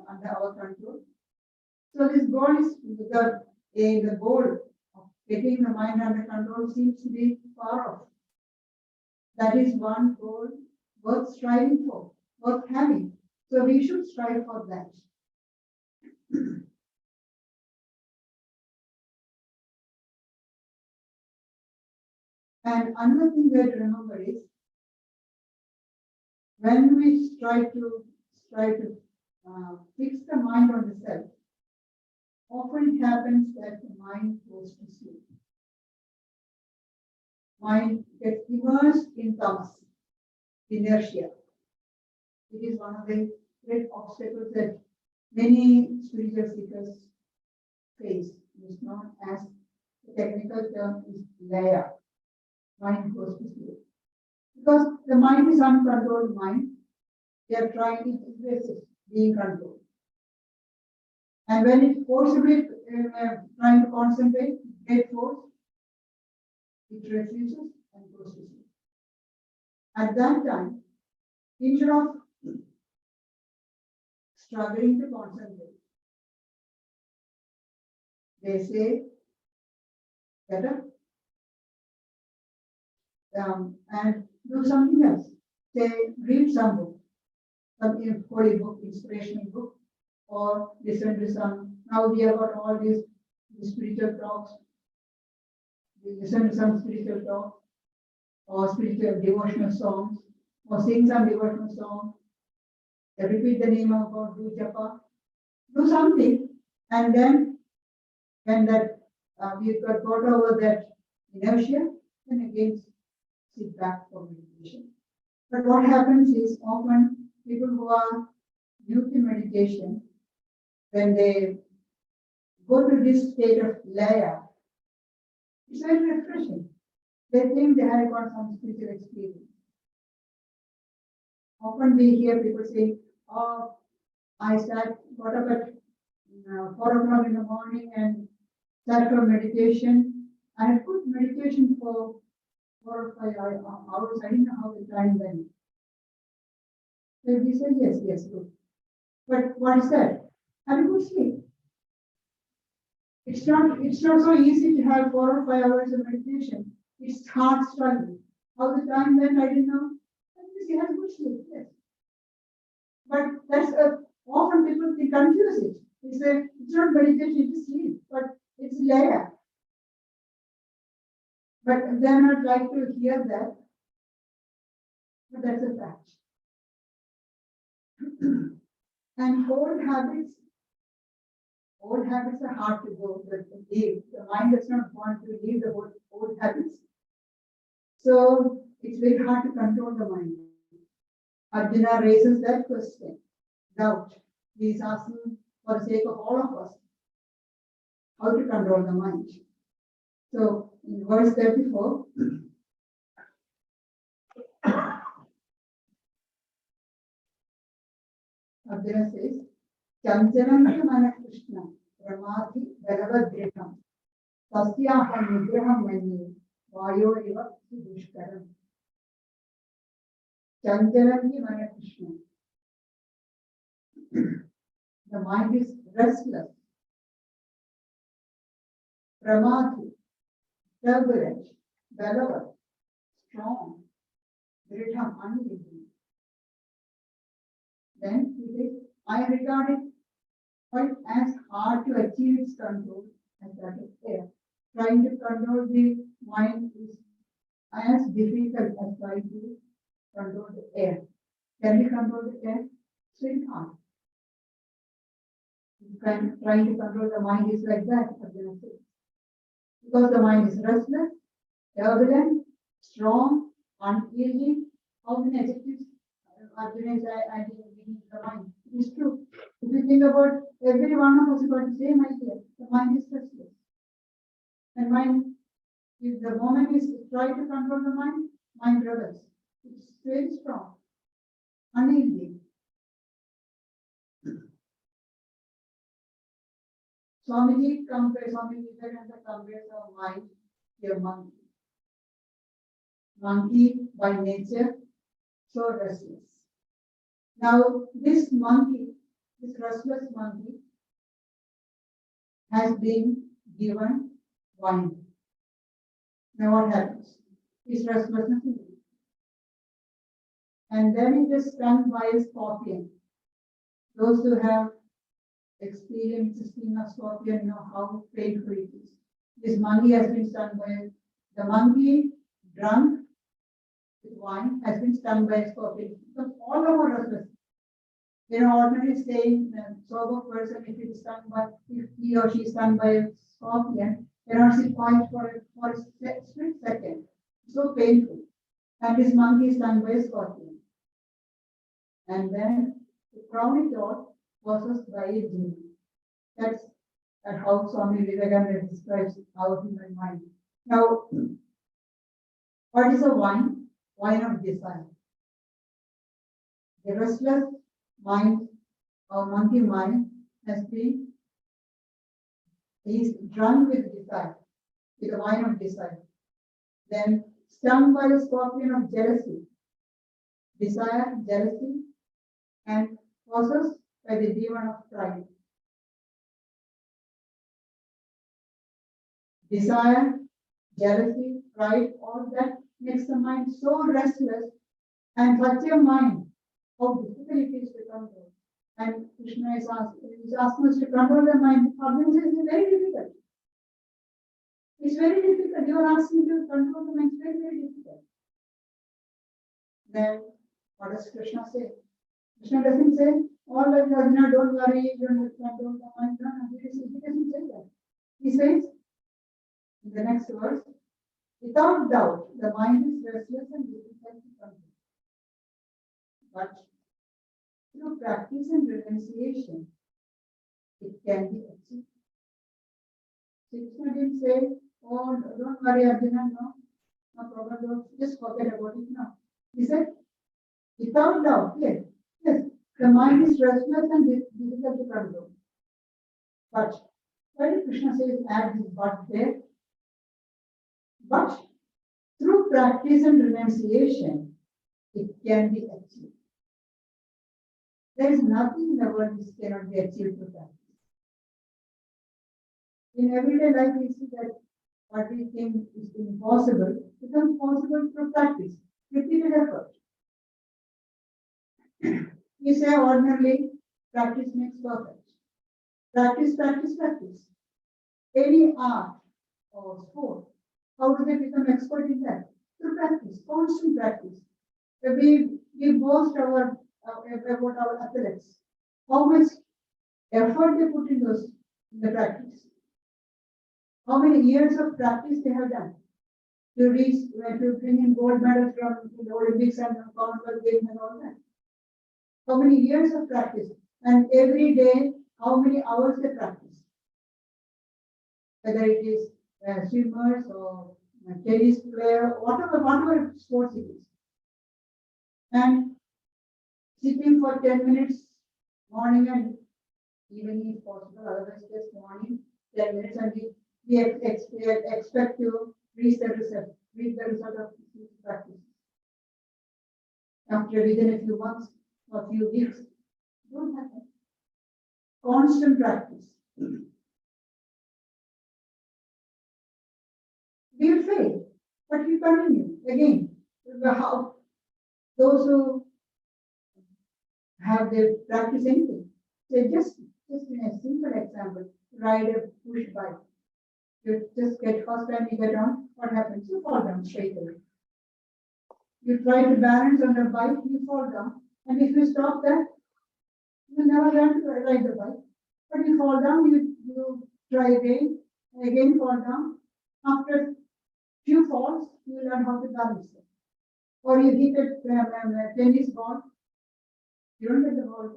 under our control. So this goal is the goal of getting the mind under control seems to be far off. That is one goal worth striving for, worth having. So we should strive for that. And another thing we have to remember is, when we try to fix the mind on the self, often it happens that the mind goes to sleep. Mind gets immersed in tamas, inertia. It is one of the great obstacles that many spiritual seekers face. It is known as, the technical term is laya. mind goes to sleep. Because the mind is uncontrolled mind, they are trying to resist being controlled. And when it forcibly trying to concentrate, great force, it refuses and goes to sleep. At that time, instead of struggling to concentrate, they say, get up and do something else. Say, read some book, some holy book, inspirational book, or listen to some. Now we have got all these spiritual talks. We listen to some spiritual talk, or spiritual devotional songs, or sing some devotional song. Repeat the name of God, do japa, do something, and then when that we got over that inertia, then again sit back for meditation. But what happens is often people who are new to meditation, when they go to this state of laya, it's very refreshing. They think they have got some spiritual experience. Often we hear people say, oh, I got up at 4 o'clock in the morning and started for meditation. I had put meditation for 4 or 5 hours. I didn't know how the time went. So we said, yes, good. But what is that? Have a good sleep. It's not so easy to have 4 or 5 hours of meditation. It's hard struggle. How the time went, I didn't know. And you have a good sleep, yes. But that's often people confuse it. They say it's not meditation, it's sleep, but it's laya. But they're not like to hear that. But that's a fact. And old habits are hard to go to leave. The mind does not want to leave the old habits. So it's very hard to control the mind. Arjuna raises that question. Doubt. He is asking for the sake of all of us how to control the mind. So in verse 34, Arjuna says, Chanchalanti mana Krishna, Ramadhi Bhagavad Tasyaha Nigraham Mani, Vayo Eva Dushkaram. Chanchalanti mana Krishna. The mind is restless. Ramadhi, turbulent, Bhagavad, strong, Dridham, unwavering. Then he says, I regard it quite as hard to achieve its control as that of air. Trying to control the mind is as difficult as trying to control the air. Can we control the air? It's very hard. Trying to control the mind is like that, because the mind is restless, turbulent, strong, unyielding. How many adjectives Arjuna is adding to the mind? It is true. If you think about every one of us got the same idea, the mind is restless. And mind, if the moment is try to control the mind rebels. It's very strong, unyielding. Swami Vedanta compares our mind to a monkey. Monkey by nature, so restless. Now, this restless monkey, has been given wine. Now, what happens? His restlessness is gone. And then it is stung by a scorpion. Those who have experienced the sting of scorpion know how painful it is. This monkey has been stung by the monkey drunk with wine has been stung by a scorpion. Because all of our restless. Ordinary saying, sober person, if he or she is stung by a scorpion, cannot sit quiet for a split second. So painful. And this monkey is stung by a scorpion. And then to crown it all, possessed by a genie. That's how Swami Vivekananda describes our human mind. Now, What is a wine? Wine of desire. The restless mind or monkey mind is drunk with desire, with the wine of desire. Then stung by the scorpion of jealousy, desire, jealousy, and possessed by the demon of pride. Desire, jealousy, pride, all that makes the mind so restless, and such a mind, how difficult it is to control. And Krishna is asking us to control the mind. Arjuna says it's very difficult. It's very difficult. You are asking to control the mind. It's very, very difficult. Then what does Krishna say? Krishna doesn't say, all that Arjuna, don't worry, you don't have to control the mind. No, he doesn't say that. He says, in the next verse, without doubt, the mind is restless and difficult to control. But through practice and renunciation, it can be achieved. Krishna didn't say, oh, don't worry, Arjuna, no problem, just forget about it now. He said, without doubt, yes, the mind is restless and difficult to control. But why did Krishna say add this but there? But through practice and renunciation, it can be achieved. There is nothing in the world which cannot be achieved through practice. In everyday life, we see that what we think is impossible becomes possible through practice, repeated effort. We say ordinarily, practice makes perfect. Practice, practice, practice. Any art or sport, how do they become expert in that? Through practice, constant practice. We boast about our athletes. How much effort they put in the practice. How many years of practice they have done to bring in gold medals from the Olympics and the Commonwealth Games and all that. How many years of practice, and every day, how many hours they practice. Whether it is swimmers or tennis player, whatever sports it is. And sitting for 10 minutes, morning and evening if possible, otherwise just morning, 10 minutes, and we expect to reach the result of this practice. After within a few months or few weeks, it won't happen. Constant practice. We will fail, but we continue. Again, how those who have their practice anything, say just in a simple example, ride a push bike. You just get first time you get on, what happens? You fall down straight away. You try to balance on the bike, you fall down. And if you stop that, you will never learn to ride the bike. But you fall down, you try again fall down. After few falls, you will learn how to balance it. Or you hit a tennis ball, you don't get the ball,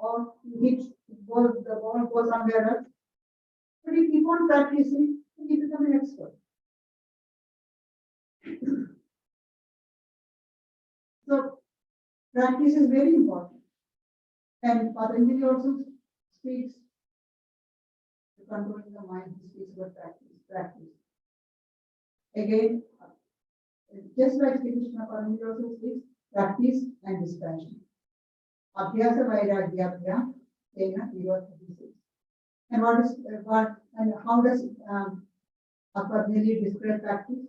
or you hit the ball goes somewhere else. But if you keep on practicing, you become an expert. So practice is very important. And Patanjali also speaks to controlling the mind, he speaks about practice. Again, just like Sri Krishna, Patanjali also speaks practice and dispassion. Abhyasa vairagyabhyam tena virodha. And how does Patanjali describe practice?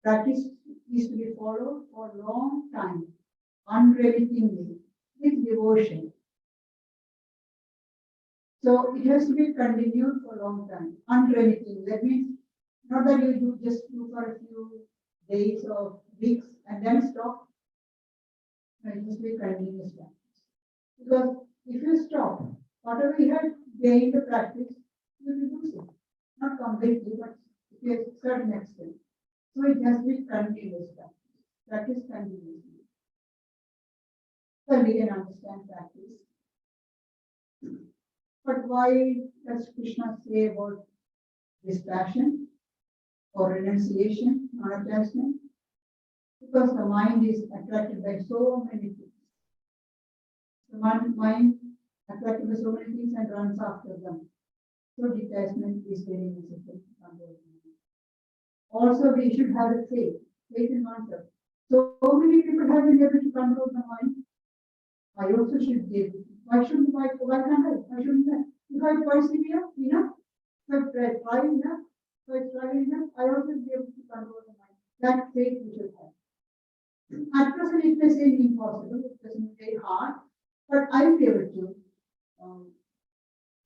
Practice is to be followed for a long time, unremittingly, with devotion. So it has to be continued for a long time, unremitting. That means not that you just do for a few days or weeks and then stop. No, it must be continuous practice. Because if you stop, whatever you have gained the practice, you will lose it. Not completely, but to a certain extent. So it has to be continuous practice. Practice continuously. So we can understand practice. But why does Krishna say about dispassion? or renunciation, non-attachment, because the mind is attracted by so many things. The mind attracted by so many things and runs after them. So detachment is very necessary to control the mind. Also, we should have a faith in oneself. So many people have been able to control the mind. I also should be able to. Why shouldn't I? Why can't I? Why shouldn't I? If I persevere enough, if I try enough, if I try enough, I also be able to control the mind. That faith we should have. At present, it may seem impossible, it doesn't very hard, but I'll be able to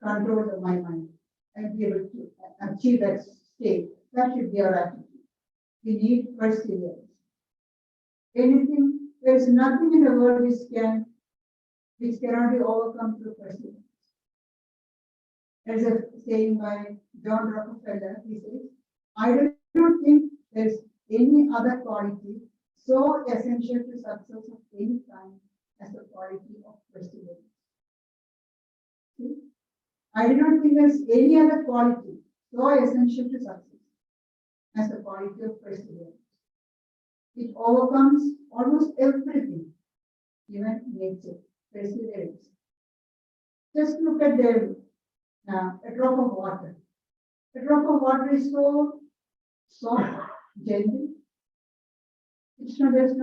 control my mind and be able to achieve that state. That should be our attitude. We need perseverance. Anything, there is nothing in the world which cannot be overcome through perseverance. There's a saying by John Rockefeller, he says, I do not think there's any other quality so essential to success of any kind as the quality of perseverance. See? I do not think there's any other quality so essential to success as the quality of perseverance. It overcomes almost everything, even nature, perseverance. Just look at a drop of water. A drop of water is so soft, gentle. It's not very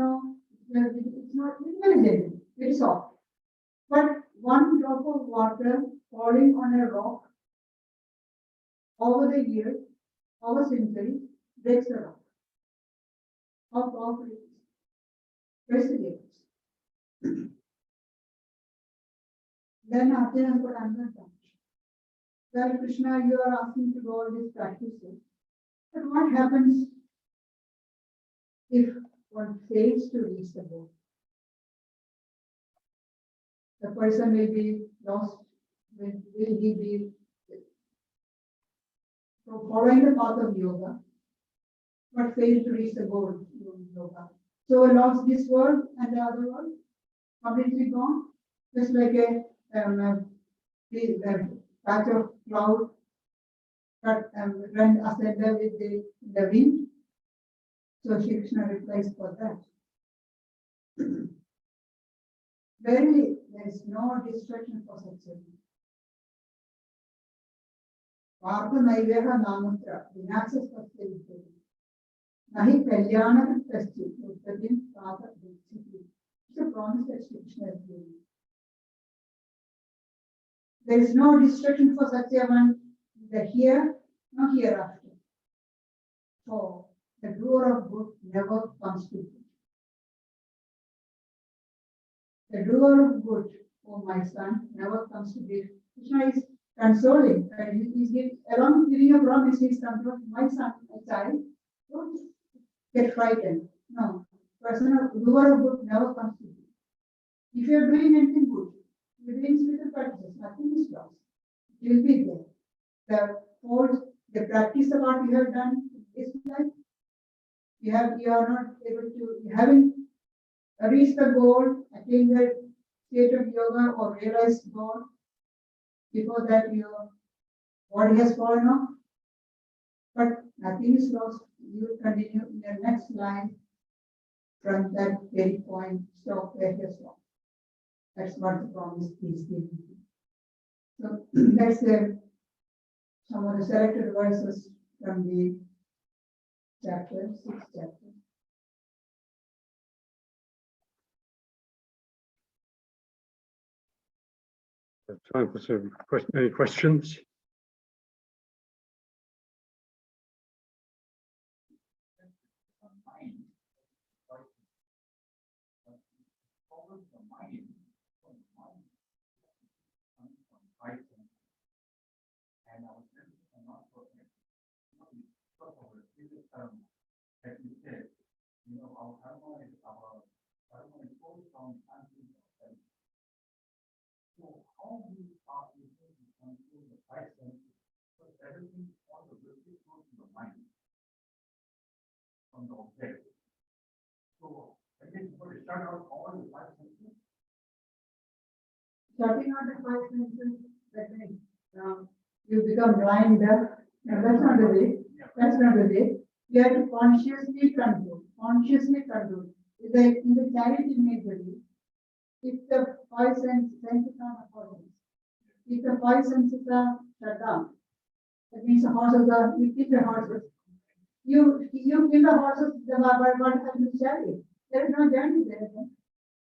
gentle, very soft. But one drop of water falling on a rock over the years, over centuries, breaks the rock. How powerful it is. Perseverance. Then Arjuna got another touch. Well, Krishna, you are asking to do all these practices. But what happens if one fails to reach the goal? The person will be lost. Will he be following the path of yoga, but fail to reach the goal of yoga? So lost this world and the other world, completely gone, just like a patch of cloud that run asunder with the wind. So Shri Krishna replies for that. Verily, there is no destruction for such a thing. Partha Naiveha Namutra, Vinachas Pasya Vidyate. Nahi Kalyana Pasya, Uttadim Partha Vidyate. It's a promise that Shri Krishna is giving. There is no destruction for such a one, the here, no hereafter. For the doer of good never comes to good. The doer of good, oh my son, never comes to good. Krishna is consoling, and he's along with giving a promise, he's consoling my son, my child, don't get frightened. No, doer of good never comes to good. If you're doing anything good, you're doing spiritual practices, nothing is lost. It will be there. The practice of what you have done is like you are not able to, you haven't reached the goal, attained the state of yoga or realized God. Before that, your body has fallen off, but nothing is lost. You will continue in the next line from that very point, stop where you stop. That's what the promise is giving. So that's some of the selected verses from the chapter, 6th chapter. Time for some any questions? As you said, our karma is focused on answering ourselves. So how do we start to control the five senses? Because everything on the really goes to the mind from the object. So I think we start out all the five senses. Starting out the five senses, that means you become blind, deaf. No, that's not the way. That's not the way. You have to consciously control, consciously control. In the charity imagery, if the five senses are according, if the five senses are shut down, that means the horses are, you keep the horses. You kill the horses, what happens to charity? There is no journey there.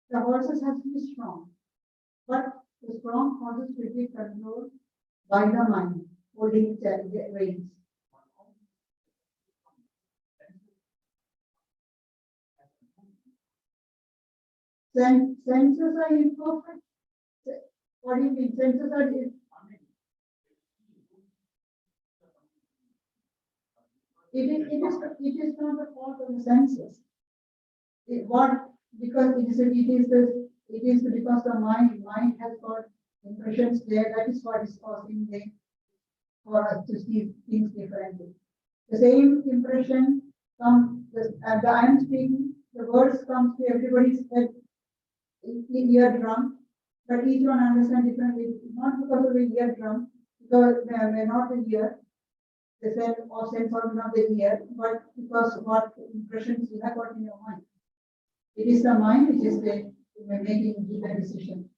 The horses have to be strong. But the strong horses will be controlled by the mind, holding the reins. Senses are imperfect. What do you mean? Senses are. It is not the fault of the senses. Because it is because the mind has got impressions there. That is what is causing for us to see things differently. The same impression comes at the I am speaking. The words come to everybody's head, eardrum, but each one understands differently. Not because of the eardrum, because we're not the ear, the sense organ of the ear, but because what impressions you have got in your mind. It is the mind which is making the decision.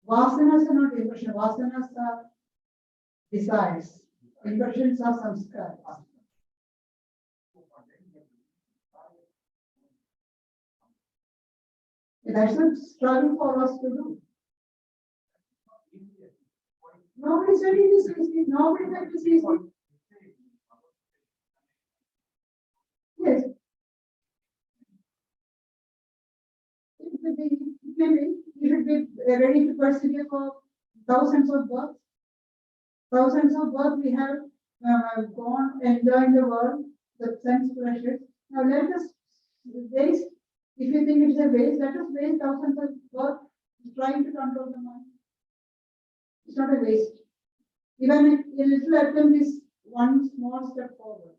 Vasanas are not impression. Vasanas are desires. Impressions are samskar. That's a struggle for us to do. Nobody said it is easy. Nobody said it is easy. Yes. You should be ready to persevere for thousands of births. Thousands of births we have gone enjoying the world, the sense pleasures. Now let us waste. If you think it's a waste, let us waste thousands of births trying to control the mind. It's not a waste. Even a little attempt is one small step forward.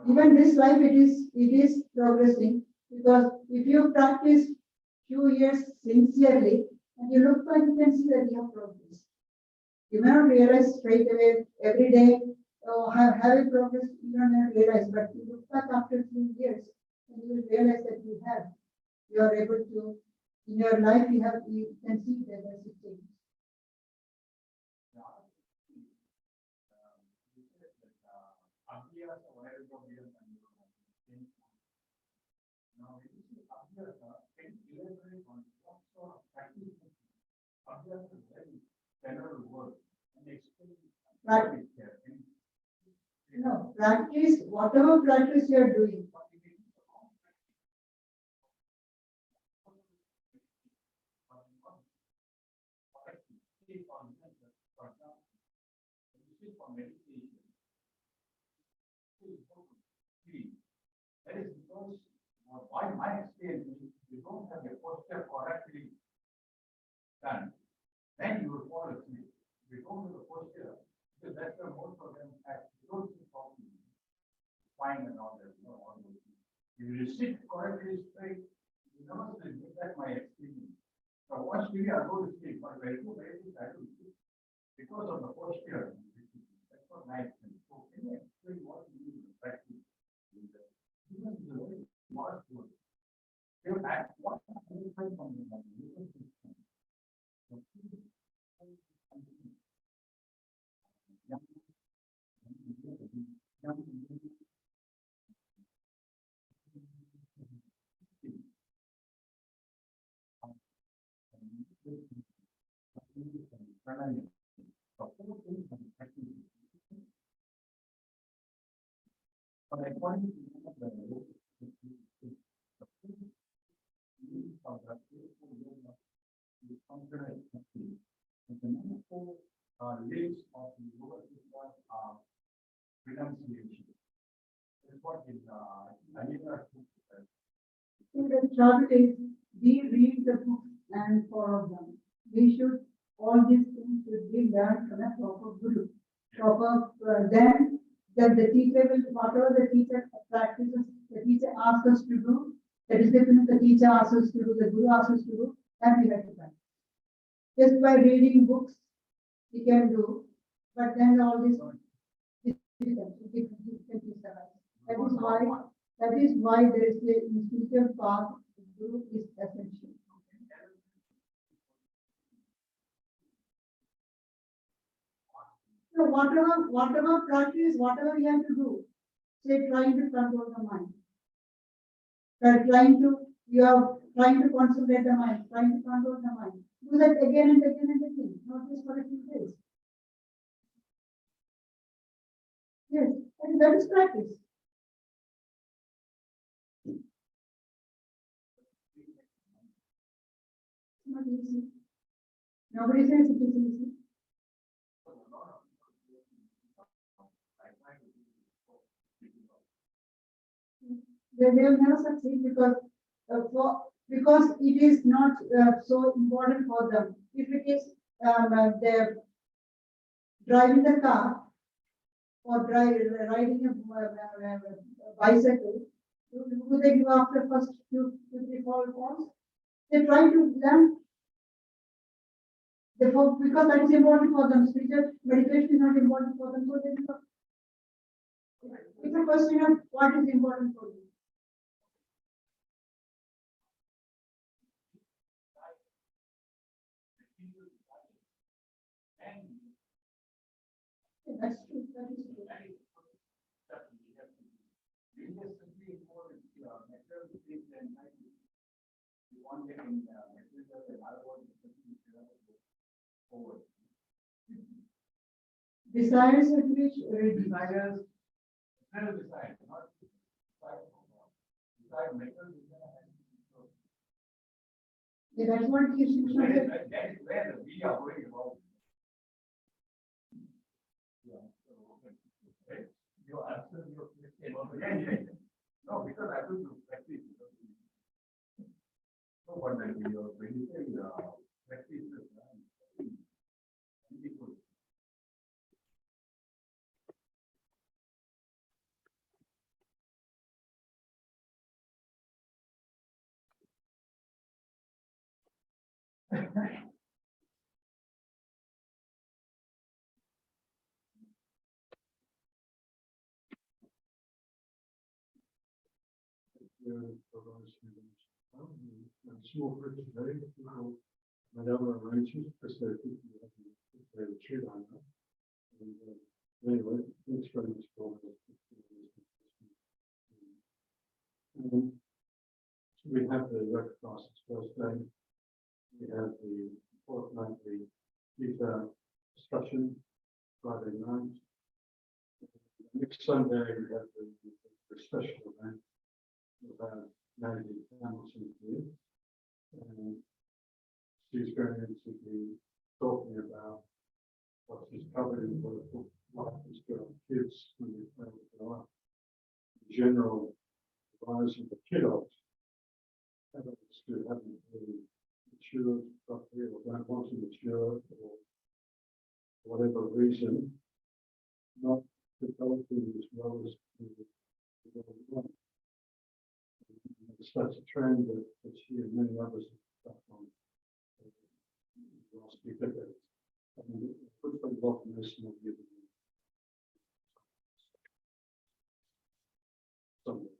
Even this life, it is progressing, because if you practice few years sincerely and you look back, you can see that you have progressed. You may not realize straight away every day, have progress, you don't realize, but you look back after a few years and you will realize that you are able to, in your life, you can see that there's a change. Now, when you see Abhyasa, can you elaborate on what sort of practice? Abhyasa is a very general word and explain practice. No, practice, whatever practice you are doing. That is because, by my experience, you don't have your posture correctly done, then you will fall asleep. If you don't do the posture, because that's where most of them have, you don't see properly, spine and all that, all those things. If you sit correctly straight, you never sleep. That's my experience. So once you are going to sleep, but very good, I do sleep because of the posture. That's what my experience. So can you explain what you do in practice? Even the very last word. You act what you find from the mind. But according to the list of the lower renunciation. That's what is The trouble is, we read the books and follow them. We should, all these things should be learned from a proper guru. Then that the teacher will, whatever the teacher practices, the teacher asks us to do, the discipline the teacher asks us to do, the guru asks us to do, that we have to practice. Just by reading books, we can do, but then all this difficulties arise. That is why there is the instinctive path, the guru is essential. So whatever practice, whatever we have to do, say trying to control the mind. You are trying to concentrate the mind, trying to control the mind. Do that again and again and again, not just for a few days. Yes, and that is practice. It's not easy. Nobody says it is easy. They will never succeed because it is not so important for them. If it is they're driving the car or riding a bicycle, do they give after first 2, 3, 4 falls? They try to learn. Therefore, because that is important for them. Spiritual meditation is not important for them, so they give up. It's a question of what is important for you. That's true. That is true. Desires at which Desires, not desire, not desire, yeah, that's what gives you that is where we are going about. You answer your question. No, because I don't do practice. So what when you say practice, Small groups today, people, whatever arrangements, because they're thinking of their retreat on that. And anyway, thanks very much for so we have the work classes first day. We have the fortnightly Gita discussion Friday night. Next Sunday we have the special event. We'll have Maggie Hamilton here. And she's going to be talking about what she's covering for the life is good on kids when they play with their life. The general rise of the kiddos evidence to haven't really matured properly or don't want to mature for whatever reason, not developing as well as we want. It's such a trend that she and many others have stuck on the last few decades. I mean, it's good for the welcomation of you. Someday.